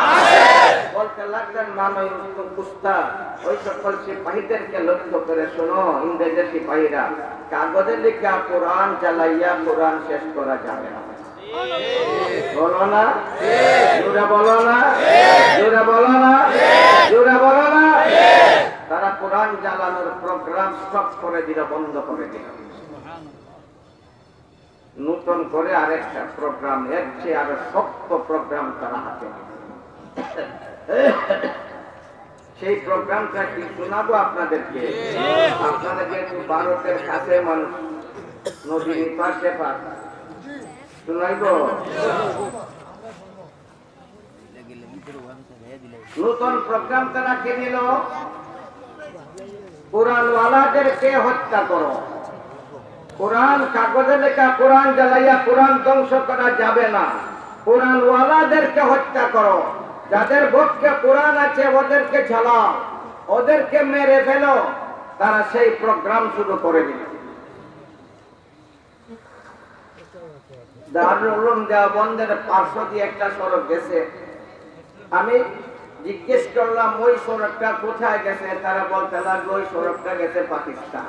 বলতে লাগলেন মাননীয় উস্তাদ, ওই সকল সিপাহীদেরকে লক্ষ্য করে শোনো, ইংরেজের সিপাহীরা, কাগজে লেখা কোরআন চালাইয়া কোরআন শেষ করা যাবে না। বলো না, জোরে বলো না, জোরে বলো না, জোরে বলো না। তারা কোরআন জ্বালানোর প্রোগ্রাম স্টপ করে দিল, বন্ধ করে দিল। নতুন করে আরেকটা প্রোগ্রাম, এর চেয়ে আরো শক্ত প্রোগ্রাম তারা হাতে। সেই প্রোগ্রামটা কি শোনাবো আপনাদেরকে? আপনারা যেহেতু ভারতের কাছে মানুষ, নদীর পাশে পাশ, শুনাইব। নতুন প্রোগ্রাম তারা কে নিল? কোরআনওয়ালাদেরকে হত্যা করো। কোরআন কাগজে লেখা কোরআন জ্বালাইয়া কোরআন ধ্বংস করা যাবে না। কোরআনওয়ালাদেরকে হত্যা করো। যাদের পক্ষে কোরআন আছে ওদেরকে ঝালাও, ওদেরকে মেরে ফেলো। তারা সেই প্রোগ্রাম শুরু করে দিল। দারুল উলুম দেওবন্দের পার্শ্ব দিয়ে একটা সড়ক গেছে। আমি জিজ্ঞেস করলাম ওই সড়কটা কোথায় গেছে? তারা বলতে লাগলো ওই সড়কটা গেছে পাকিস্তান।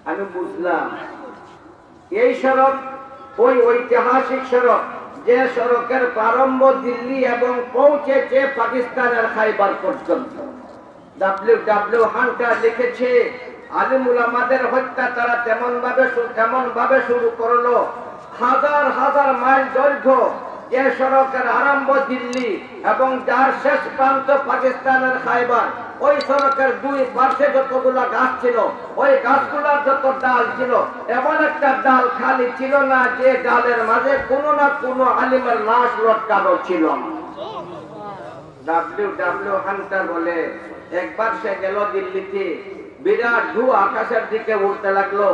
আমি বুঝলাম এই সড়ক ওই ঐতিহাসিক সড়ক, যে সড়কের প্রারম্ভ দিল্লি এবং পৌঁছেছে পাকিস্তানের খাইবার পর্যন্ত। W.W. হান্টার লিখেছে, আলিম উলামাদের হত্যা তারা তেমন ভাবে শুরু করলো। হাজার হাজার মাইল দৈর্ঘ্য যে সড়কের আরম্ভ দিল্লি এবং যার শেষ প্রান্ত পাকিস্তানের খাইবার, ওই সড়কের 2 পাশে যতগুলা গাছ ছিল, ওই গাছগুলার যত ডাল ছিল, এমন একটা ডাল খালি ছিল না যে ডালের মাঝে কোনো না কোনো আলিমের লাশ লটকানো ছিল। W.W. হান্টার বলে, একবার সে গেল দিল্লিতে, বিরাট ধোঁয়া আকাশের দিকে উঠতে লাগলো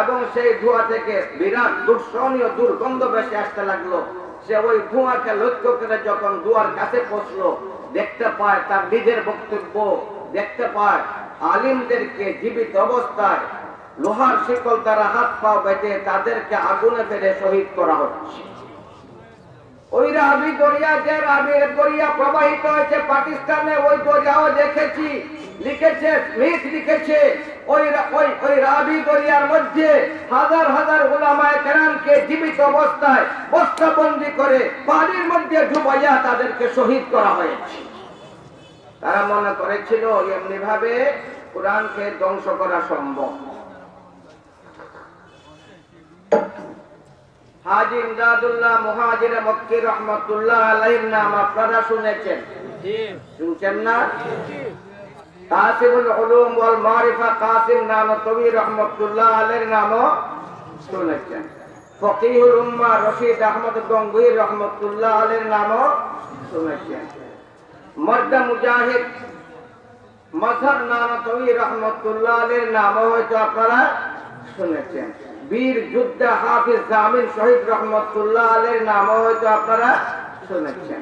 এবং সেই ধোঁয়া থেকে বিরাট দুঃসহনীয় দুর্গন্ধ ভেসে আসতে লাগলো। সে ওই ধোঁয়াকে লক্ষ্য করে যখন দুয়ার কাছে পৌঁছলো, দেখতে পায় তার নিজের বক্তব্য, দেখতে পায় আলিমদেরকে জীবিত অবস্থায় লোহার শিকল দ্বারা হাত পা বেঁধে তাদেরকে আগুনে ফেলে শহীদ করা হচ্ছে। ওই রাবি দরিয়া, যে রাবি দরিয়া প্রবাহিত হয়েছে পাকিস্তানে, ওই দরিয়াও দেখেছি, লিখেছে স্মিথ লিখেছে ওই রাবি দরিয়ার মধ্যে হাজার হাজার উলামায়ে কেরামকে জীবিত অবস্থায় বস্তাবন্দি করে পানির মধ্যে ডুবাইয়া তাদেরকে শহীদ করা হয়েছে। তারা মনে করেছিল এমনি ভাবে কোরআনকে ধ্বংস করা সম্ভব। হাজী ইমদাদুল্লাহ মুহাজির মক্কি রহমাতুল্লাহ আলাইহির নাম আপনারা শুনেছেন, শুনছেন না? কাসিমুল উলুম ওয়াল মারিফা কাসিম নানতবী রহমাতুল্লাহ আলাইহির নামও শুনেছেন। ফকিহুল উম্মাহ রশিদ আহমদ গঙ্গুহি রহমাতুল্লাহ আলাইহির নামও শুনেছেন। মর্দা মুজাহিদ মজহর নানতবী রহমাতুল্লাহ আলাইহির নামও হয়তো আপনারা শুনেছেন। বীর যোদ্ধা হাফিজ জামিল শহীদ রহমাতুল্লাহ আলাইহির নামও হয়তো আপনারা শুনেছেন।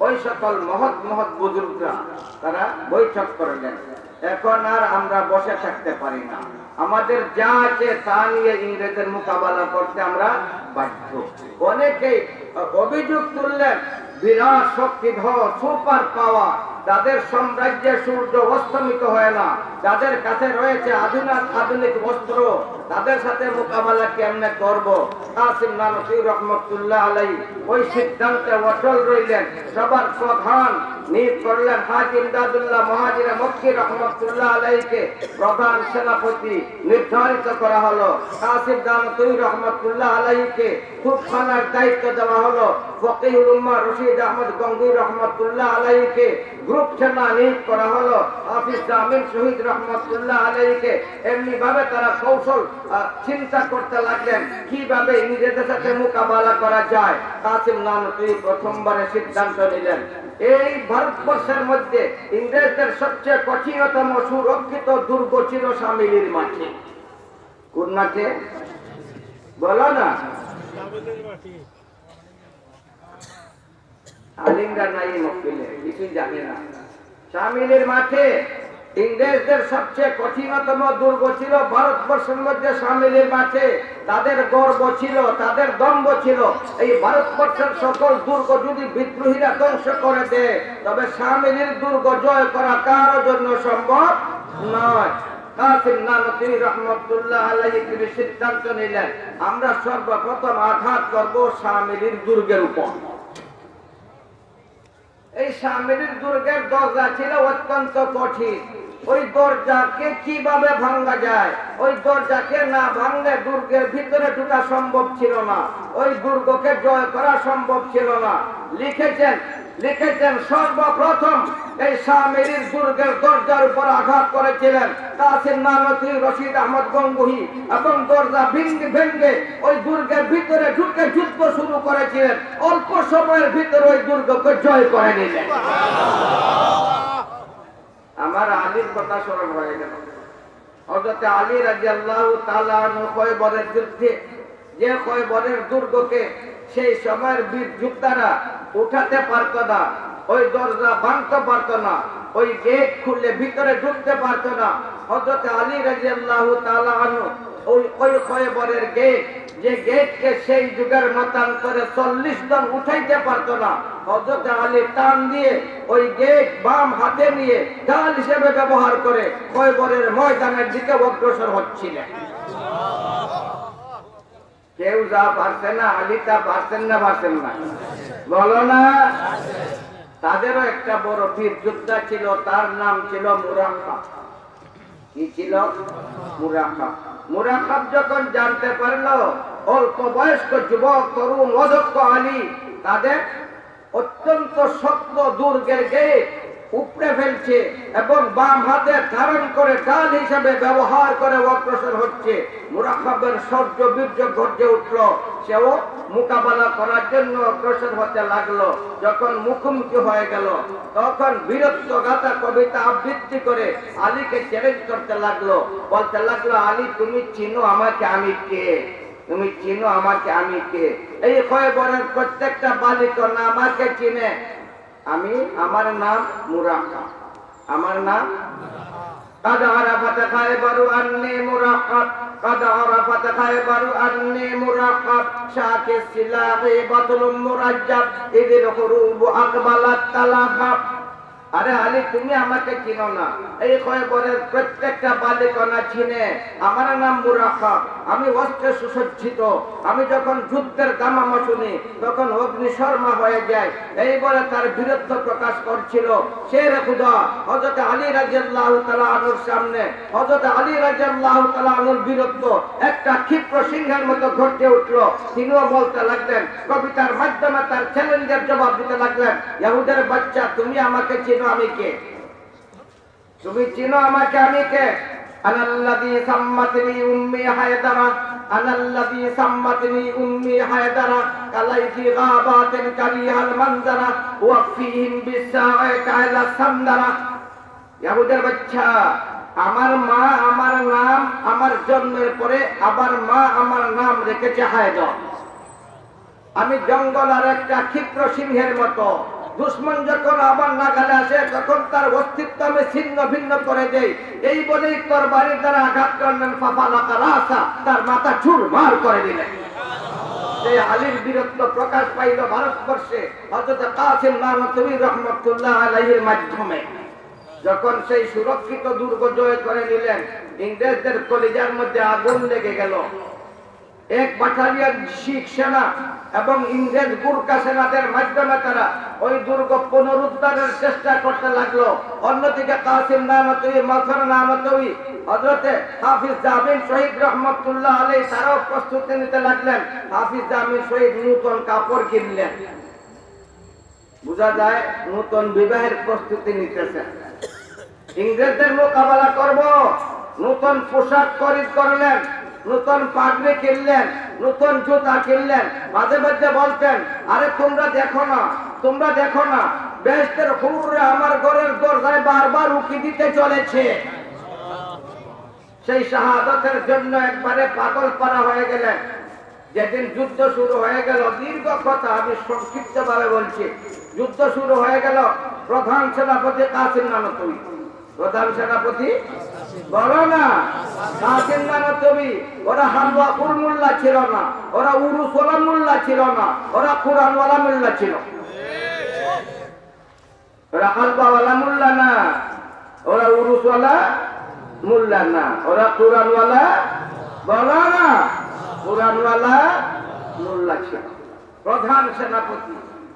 ওই সকল মহৎ মহৎ বুজুর্গরা তারা বৈঠক করলেন। এখন আর আমরা বসে থাকতে পারি না, আমাদের যা আছে তা নিয়ে ইংরেজের মোকাবেলা করতে আমরা বাধ্য। অনেকেই অভিযোগ তুললেন, বিরাট শক্তিধর সুপার পাওয়ার, যাদের সাম্রাজ্যে সূর্য অস্তমিত হয় না, যাদের কাছে রয়েছে আধুনিক অস্ত্র, তাদের সাথে মোকাবেলা কেমনে করব? কাসিম নানতবী রহমাতুল্লাহ আলাইহি ওই সিদ্ধান্তে অটল রইলেন। সবার প্রধান নিয়োগ করলেন হাজী ইমদাদুল্লাহ মুহাজির মক্কি রহমাতুল্লাহ আলাইহিকে প্রধান সেনাপতি নির্ধারিত করা হলো। কাসিম নানতবী রহমাতুল্লাহ আলাইহিকে তুফখানার দায়িত্ব দেওয়া হলো। ফকিহুল উম্মাহ রশিদ আহমদ গঙ্গুহি রহমাতুল্লাহ আলাইহিকে গ্রুপ সেনা নিয়োগ করা হলো। হাফিজ জামিল শহীদ রহমাতুল্লাহ আলাইহিকে এমনি ভাবে তারা কৌশল চিন্তা করতে লাগলেন কিভাবে ইংরেজদের সাথে মোকাবেলা করা যায়। কাসিম নানতবী প্রথমবারে সিদ্ধান্ত নিলেন, এই ভারতবর্ষের মধ্যে ইংরেজদের সবচেয়ে কঠিনতম সুরক্ষিত দুর্গ ছিল শামিলির মাঠে। কোন মাঠে বলো না? আলিমরা নাই মক্কেলে কিছুই জানে না। শামিলির মাঠে ইংরেজদের সবচেয়ে কঠিনতম দুর্গ ছিল ভারতবর্ষের মধ্যে শামিলির মাঠে। তাদের গর্ব ছিল, তাদের দম্ভ ছিল, এই ভারতবর্ষের সকল দুর্গ যদি বিদ্রোহীরা ধ্বংস করে দেয় তবে শামিলির দুর্গ জয় করা কারো জন্য সম্ভব নয়। কাসিম নানতবী রহমাতুল্লাহ আলাইহি তিনি সিদ্ধান্ত নিলেন, আমরা সর্বপ্রথম আঘাত করব শামিলির দুর্গের উপর। এই শামিলির দুর্গের দরজা ছিল অত্যন্ত কঠিন। ওই দরজাকে কিভাবে ভাঙা যায়? ওই দরজাকে না ভাঙলে দুর্গের ভিতরে ঢোকা সম্ভব ছিল না, ওই দুর্গকে জয় করা সম্ভব ছিল না। লিখেছেন সর্বপ্রথম এই শামিলির দুর্গের দরজার উপর আঘাত করেছিলেন কাসিম নানতবী রশিদ আহমদ গঙ্গুহি, এবং দরজা ভেঙে ওই দুর্গের ভিতরে ঢুকে যুদ্ধ শুরু করেছিলেন। অল্প সময়ের ভিতরে ওই দুর্গকে জয় করে নিলেন। আমার আলীর কথা স্মরণ হয়ে গেল। হযরত আলী রাদিয়াল্লাহু তাআলা আনহু খয়বরের যুদ্ধে, যে খয়বরের দুর্গকে সেই সময়ের বীর যোদ্ধারা উঠাতে পারত না, ওই দরজা ভাঙতে পারত না, ওই গেট খুললে ভিতরে ঢুকতে পারত না, হযরত আলী রাদিয়াল্লাহু তাআলা আনহু ওই খয়বরের গেট, যে গেটকে সেই যুগের মতান্তরে 40 জন উঠাইতে পারত না, হযরত আলী টান দিয়ে ওই গেট বাম হাতে নিয়ে ঢাল হিসেবে ব্যবহার করে খয়বরের ময়দানের দিকে অগ্রসর হচ্ছিলেন। কেউ যা পারছে না, আলী তা পারছেন না? পারছেন না বলো না? তাদেরও একটা বড় বীর যোদ্ধা ছিল, তার নাম ছিল মুরাক্কাব। কি ছিল? মুরাক্কাব। মুরাক্কাব যখন জানতে পারলো অল্প বয়স্ক যুবক তরুণ অদক্ষ আলী তাদের অত্যন্ত শক্ত দুর্গের গেট উপড়ে ফেলছে এবং বাম হাতে ধারণ করে ঢাল হিসেবে ব্যবহার করে অগ্রসর হচ্ছে, মুরাক্কাবের শৌর্য বীর্য গর্জে উঠল। সেও মোকাবেলা করার জন্য অগ্রসর হতে লাগলো। যখন মুখোমুখি হয়ে গেল তখন বীরত্ব গাথা কবিতা আবৃত্তি করে আলীকে চ্যালেঞ্জ করতে লাগলো, বলতে লাগলো, আলী তুমি চিনো আমাকে, আমি কে? তুমি চিনো আমাকে আমি কে? এই খয়বরের প্রত্যেকটা বালিকনা আমাকে চিনে। আমার নাম মুরাক্কাব, আমার নাম قد عرفت خيبر أني مرقب قد عرفت خيبر أني مرقب شاك السلاح بطل مرجب إذ الحروب أقبلت تلهب। আরে আলী তুমি আমাকে চিনো না? এই খয়বরের প্রত্যেকটা বালিকনা চিনে। আমার নাম মুরাক্কাব, আমি অস্ত্রে সুসজ্জিত। আমি যখন যুদ্ধের দামামা শুনি তখন অগ্নিশর্মা হয়ে যায়। এই বলে তার বীরত্ব প্রকাশ করছিল। শের খুদা হযরত আলী রাদিয়াল্লাহু তাআলা আনহুর সামনে হযরত আলী রাদিয়াল্লাহু তাআলা আনহুর বীরত্ব একটা ক্ষিপ্র সিংহের মতো ঘটে উঠলো। তিনিও বলতে লাগলেন, কবিতার মাধ্যমে তার চ্যালেঞ্জের জবাব দিতে লাগলেন, ইহুদের বাচ্চা তুমি আমাকে আমি কে? তুমি চিনো আমাকে আমি কে? আনাল্লাযী সাম্মাতনি উম্মি হায়দারা আনাল্লাযী সাম্মাতনি উম্মি হায়দারা কালাইফি গাবাতিন কারিহাল মানজারা ওয়া ফীহিম বিসাআ কাইলা সামদারা। ইহুদের বাচ্চা, আমার মা আমার নাম, আমার জন্মের পরে আবার মা আমার নাম রেখেছে হায়দার। আমি জঙ্গল আর একটা ক্ষিপ্র সিংহের মতো। দুশ্মন যখন আবার নাগালে আসে তখন তার অস্তিত্ব আমি ছিন্ন ভিন্ন করে দেই। এই বলেই তরবারির দ্বারা আঘাত করলেন, ফাফালাকা রাসা, তার মাথা চুরমার করে দিলেন। সেই আলীর বীরত্ব প্রকাশ পাইল ভারতবর্ষে হযরত কাসিম নানতুবি রাহমাতুল্লাহ আলাইহির মাধ্যমে। যখন সেই সুরক্ষিত দুর্গ জয় করে নিলেন, ইংরেজদের কলিজার মধ্যে আগুন লেগে গেল। এক বাটালিয়ন শিখ সেনা এবং ইংরেজ গুরকা সেনাদের মাধ্যমে তারা ওই দুর্গ পুনরুদ্ধারের চেষ্টা করতে লাগলো। অন্যদিকে কাসিম নানতুবি, মাওলানা নানতুবি, হযরতে হাফিজ জামিল শহীদ রহমাতুল্লাহ আলাইহি তারাও প্রস্তুতি নিতে লাগলেন। হাফিজ জামিল শহীদ নতুন কাপড় কিনলেন, বোঝা যায় নতুন বিবাহের প্রস্তুতি নিতেছেন। ইংরেজদের মোকাবেলা করব, নতুন পোশাক খরিদ করলেন, নতুন পাগড়ি কিনলেন, নতুন জুতা কিনলেন। মাঝে মাঝে বলতেন, আরে তোমরা দেখো না, তোমরা দেখো না, বেহেশতের হুররা আমার ঘরের দরজায় বারবার উকি দিতে চলেছে। সেই শাহাদাতের জন্য একবারে পাগল পারা হয়ে গেলেন। যেদিন যুদ্ধ শুরু হয়ে গেল, দীর্ঘ কথা আমি সংক্ষিপ্ত ভাবে বলছি। যুদ্ধ শুরু হয়ে গেল, প্রধান সেনাপতি কাসিম নানতুবি, প্রধান সেনাপতি বলো না কাসিম নানতুবি, ওরা হালওয়াকুর মোল্লা ছিল না, ওরা উরুসওয়ালা মোল্লা ছিল না, ওরা কুরআনওয়ালা মোল্লা ছিল। ওরা হালওয়াওয়ালা মোল্লা না, ওরা উরুসওয়ালা মোল্লা না, ওরা কুরআনওয়ালা, বলো না কুরআনওয়ালা মোল্লা ছিল। প্রধান সেনাপতি,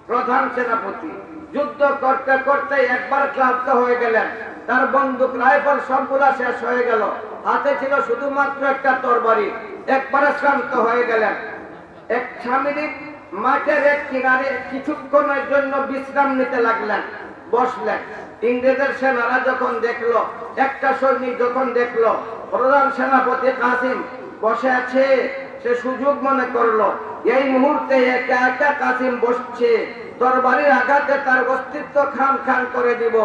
প্রধান সেনাপতি যুদ্ধ করতে করতে একবার ক্লান্ত হয়ে গেলেন। তার বন্দুক রাইফেল সবগুলা শেষ হয়ে গেল, হাতে ছিল শুধুমাত্র একটা তরবারি। একবারে শ্রান্ত হয়ে গেলেন। এক সামরিক মাঠের এক কিনারে কিছুক্ষণের জন্য বিশ্রাম নিতে লাগলেন, বসলেন। ইংরেজের সেনারা যখন দেখলো, একটা সৈনিক যখন দেখলো প্রধান সেনাপতি কাসিম বসে আছে, সে সুযোগ মনে করলো এই মুহূর্তে একা একা কাসিম বসছে, তরবারির আঘাতে তার অস্তিত্ব খান খান করে দিব।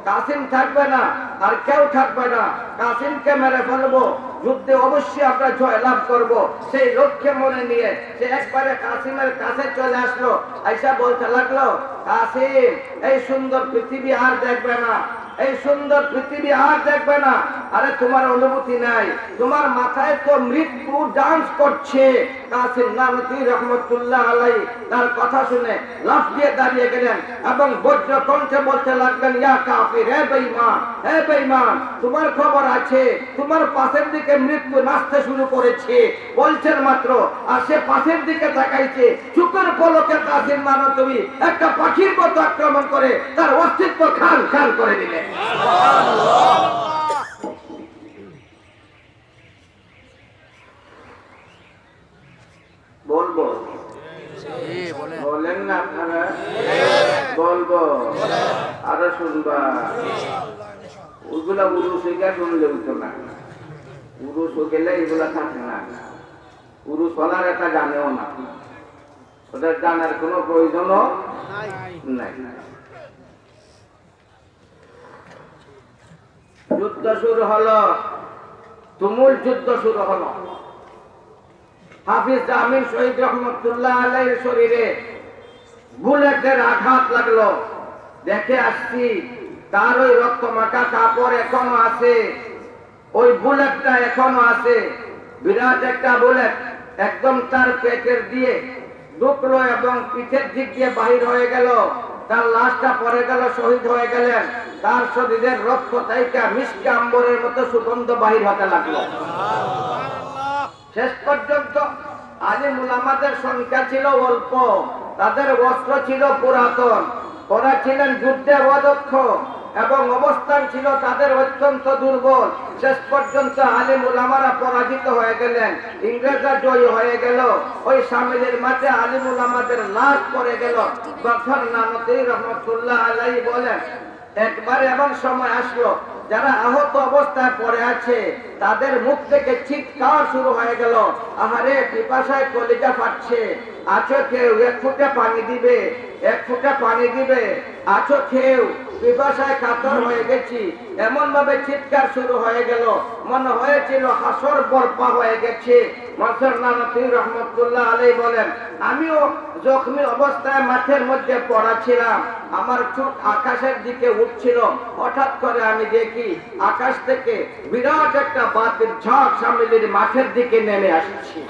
কাসিম থাকবে না, আর কেউ থাকবে না, কাসিমকে মেরে ফেলবো, যুদ্ধে অবশ্যই আমরা জয়লাভ করব। সেই লক্ষ্যে মনে নিয়ে সে একবারে কাসিমের কাছে চলে আসলো। আইসা বলতে লাগলো, কাসিম এই সুন্দর পৃথিবী আর দেখবে না, এই সুন্দর পৃথিবী আর দেখবে না। আরে তোমার অনুভূতি নাই, তোমার মাথায় তো মৃত্যু ডান্স করছে। কাসিম নানতুবি রহমাতুল্লাহ আলাইহি তার কথা শুনে লাফ দিয়ে দাঁড়িয়ে গেলেন এবং বজ্র কণ্ঠে বলতে লাগলেন, ইয়া কাফির, হে বেঈমান, হে বেঈমান, তোমার খবর আছে, তোমার পাশের দিকে মৃত্যু নাচতে শুরু করেছে। বলছেন মাত্র আর সে পাশের দিকে তাকাইছে, চোখের পলকে কাসিম নানতুবি একটা পাখির মতো আক্রমণ করে তার অস্তিত্ব খান খান করে দিলেন। বলবো বলেন না আপনারা? বলবো, আরো শুনবা। ওগুলা উরুস শুনলে উঠতো না, উরুস গেলে এগুলা থাকে না। উরুস হলার এটা জানেও না, ওদের জানার কোনো প্রয়োজনও নাই। যুদ্ধ শুরু হলো, তুমুল যুদ্ধ শুরু হলো। হাফিজ আমিন শহীদ রহমতুল্লাহ আলাইহির শরীরে বুলেটের আঘাত লাগলো। দেখে আসছি তার ওই রক্ত মাখা কাপড় এখনো আছে, ওই বুলেটটা এখনো আছে। বিরাট একটা বুলেট একদম তার পেটের দিয়ে ঢুকলো এবং পিঠের দিক দিয়ে বাহির হয়ে গেল। তার লাশটা পড়ে গেল, শহীদ হয়ে গেলেন। তার শরীরের রক্ত তাইকা মিষ্টি আম্বরের মতো সুগন্ধ বাহির হতে লাগলো। শেষ পর্যন্ত আলিম উলামাদের সংখ্যা ছিল অল্প, তাদের বস্ত্র ছিল পুরাতন, ওরা ছিলেন যুদ্ধে অদক্ষ এবং অবস্থান ছিল তাদের অত্যন্ত দুর্বল। শেষ পর্যন্ত আলিম উলামারা পরাজিত হয়ে গেলেন, ইংরেজরা জয়ী হয়ে গেল। ওই সামিলের মাঠে আলিম উলামাদের লাশ পড়ে গেল। গফর নানতি রহমতুল্লাহ আলাইহি বলেন, একবার এমন সময় আসলো যারা আহত অবস্থায় পড়ে আছে তাদের মুখ থেকে চিৎকার শুরু হয়ে গেল, আহারে পিপাসায় কলিজা ফাটছে, আছো কেউ এক ফুটা পানি দিবে, এক ফুটা পানি দিবে, আছো কেউ পিপাসায় কাতর হয়ে গেছি। এমন ভাবে চিৎকার শুরু হয়ে গেল, মনে হয়েছিল হাসর বর্পা হয়ে গেছে। মাসর নানতি রহমতুল্লাহ আলাইহি বলেন, আমিও জখমি অবস্থায় মাঠের মধ্যে পড়া ছিলাম, আমার চোখ আকাশের দিকে উঠছিল। হঠাৎ করে আমি দেখি আকাশ থেকে বিরাট একটা বাতির ঝাঁক সামিলের মাঠের দিকে নেমে আসছে।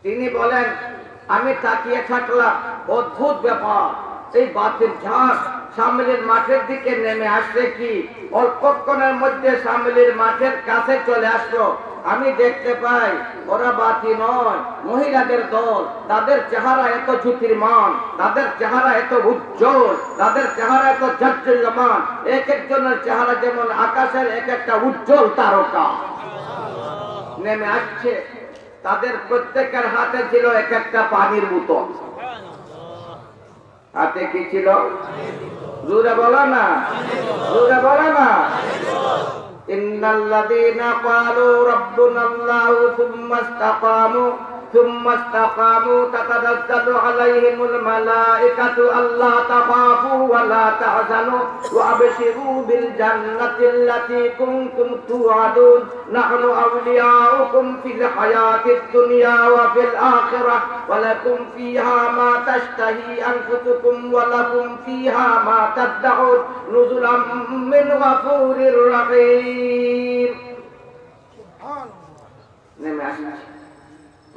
তিনি বলেন, আমি তাকিয়ে থাকলাম, অদ্ভুত ব্যাপার, এই বাতির ঝাঁক সামিলের মাঠের দিকে নেমে আসছে কি? অল্পক্ষণের মধ্যে সামিলের মাঠের কাছে চলে আসলো। আমি দেখতে পাই ওরা বাতি নয়, মহিলাদের দল। তাদের চেহারা এত জ্যোতির্মান, তাদের চেহারা এত উজ্জ্বল, তাদের চেহারা এত জাজ্জল্যমান। এক একজনের চেহারা যেমন আকাশের এক একটা উজ্জ্বল তারকা নেমে আসছে। তাদের প্রত্যেকের হাতে ছিল এক একটা পানির বোতল। হাতে কি ছিল? জোরে বলো না, জোরে বলো না। ইন্নাল্লাযীনা ক্বালু রাব্বুনাল্লাহু ثم استقاموا تتنزل عليهم الملائكة ألا تخافوا ولا تحزنوا وأبشروا بالجنة التي كنتم توعدون نحن أولياؤكم في الحياة الدنيا وفي الآخرة ولكم فيها ما تشتهي أنفسكم ولكم فيها ما تدعون نزلا من غفور رحيم.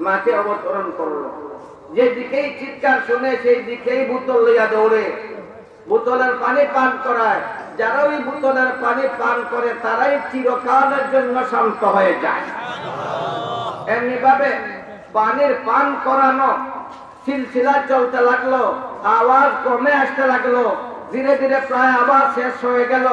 মাঠে অবতরণ করলো, যেদিকেই চিৎকার শুনে সেই দিকেই বোতল লইয়া দৌড়ে, বোতলের পানি পান করায়। যারা ওই বোতলের পানি পান করে তারাই চিরকালের জন্য শান্ত হয়ে যায়। এমনি ভাবে পানির পান করানো সিলসিলা চলতে লাগলো, আওয়াজ কমে আসতে লাগলো, ধীরে ধীরে প্রায় আবার শেষ হয়ে গেল।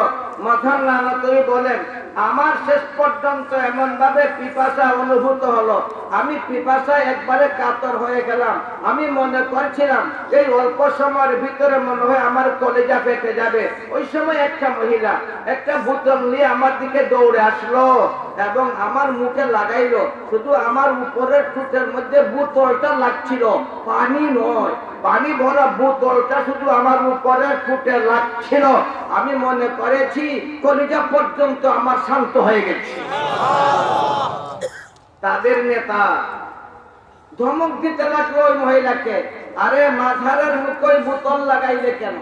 মাথার নানতই বলেন, আমার শেষ পর্যন্ত এমন ভাবে পিপাসা অনুভূত হলো, আমি পিপাসায় একবারে কাতর হয়ে গেলাম। আমি মনে করছিলাম এই অল্প সময়ের ভিতরে মনে হয় আমার কলিজা ফেটে যাবে। ওই সময় একটা মহিলা একটা বোতল নিয়ে আমার দিকে দৌড়ে আসলো এবং আমার মুখে লাগাইলো। শুধু আমার উপরের ঠোঁটের মধ্যে বোতলটা লাগছিল, পানি নয়, পানি ভরা বোতলটা শুধু আমার উপরের ঠোঁটে লাগছিল। আমি মনে করেছি কলিজা পর্যন্ত আমার শান্ত হয়ে গেছে। তাদের নেতা ধমক দিতে লাগলো ওই মহিলাকে, আরে মাঝারের মুখে ওই বোতল লাগাইলে কেন?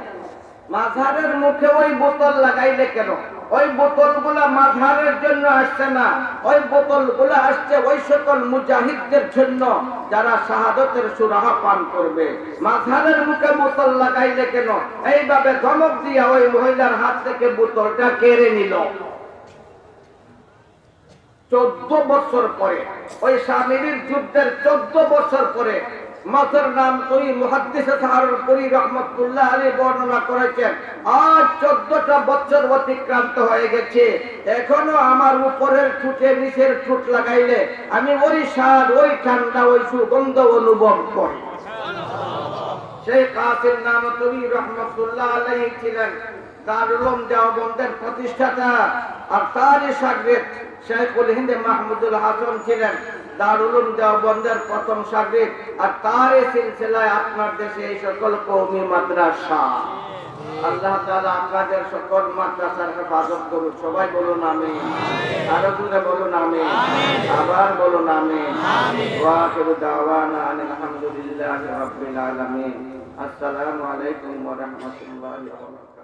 মাঝারের মুখে ওই বোতল লাগাইলে কেন? ওই বোতলগুলা মাঝারের জন্য আসছে না, ওই বোতলগুলা আসছে ওই সকল মুজাহিদদের জন্য যারা শাহাদতের সুরাহা পান করবে। মাঝারের মুখে বোতল লাগাইলে কেন? এইভাবে ধমক দিয়া ওই মহিলার হাত থেকে বোতলটা কেড়ে নিল। 14 বছর পরে, ওই সামিলির যুদ্ধের 14 বছর পরে মাসর নাম কই মুহাদ্দিসে তাহারপুরি রহমাতুল্লাহ আলাইহি বর্ণনা করেছেন, আজ 14টা বছর অতিক্রান্ত হয়ে গেছে, এখনো আমার উপরের ঠোঁটে নিচের ঠোঁট লাগাইলে আমি ওই স্বাদ, ওই ঠান্ডা, ওই সুগন্ধ অনুভব করি। সেই কাসিম নানতুবি রহমাতুল্লাহ আলাইহি ছিলেন দারুল উলুম দেওবন্দের প্রতিষ্ঠাতা, আর তারই শাগির্দ শেখুল হিন্দ মাহমুদুল হাসান ছিলেন দারুল উলুম দেওবন্দের প্রথম শাগির্দ, আর তারই সিলসিলায় আপনার দেশে এই সকল কওমি মাদ্রাসা। আল্লাহ তাআলা আপনাদের সকল মাদ্রাসার হেফাজত করুন। সবাই বলুন আমিন। আরো জোরে বলুন আমিন। আবার বলুন আমিন। ওয়া আখিরু দাওয়ানা আলহামদুলিল্লাহি রাব্বিল আলামিন। আসসালামু আলাইকুম ওয়া রাহমাতুল্লাহি ওয়া বারাকাতুহু।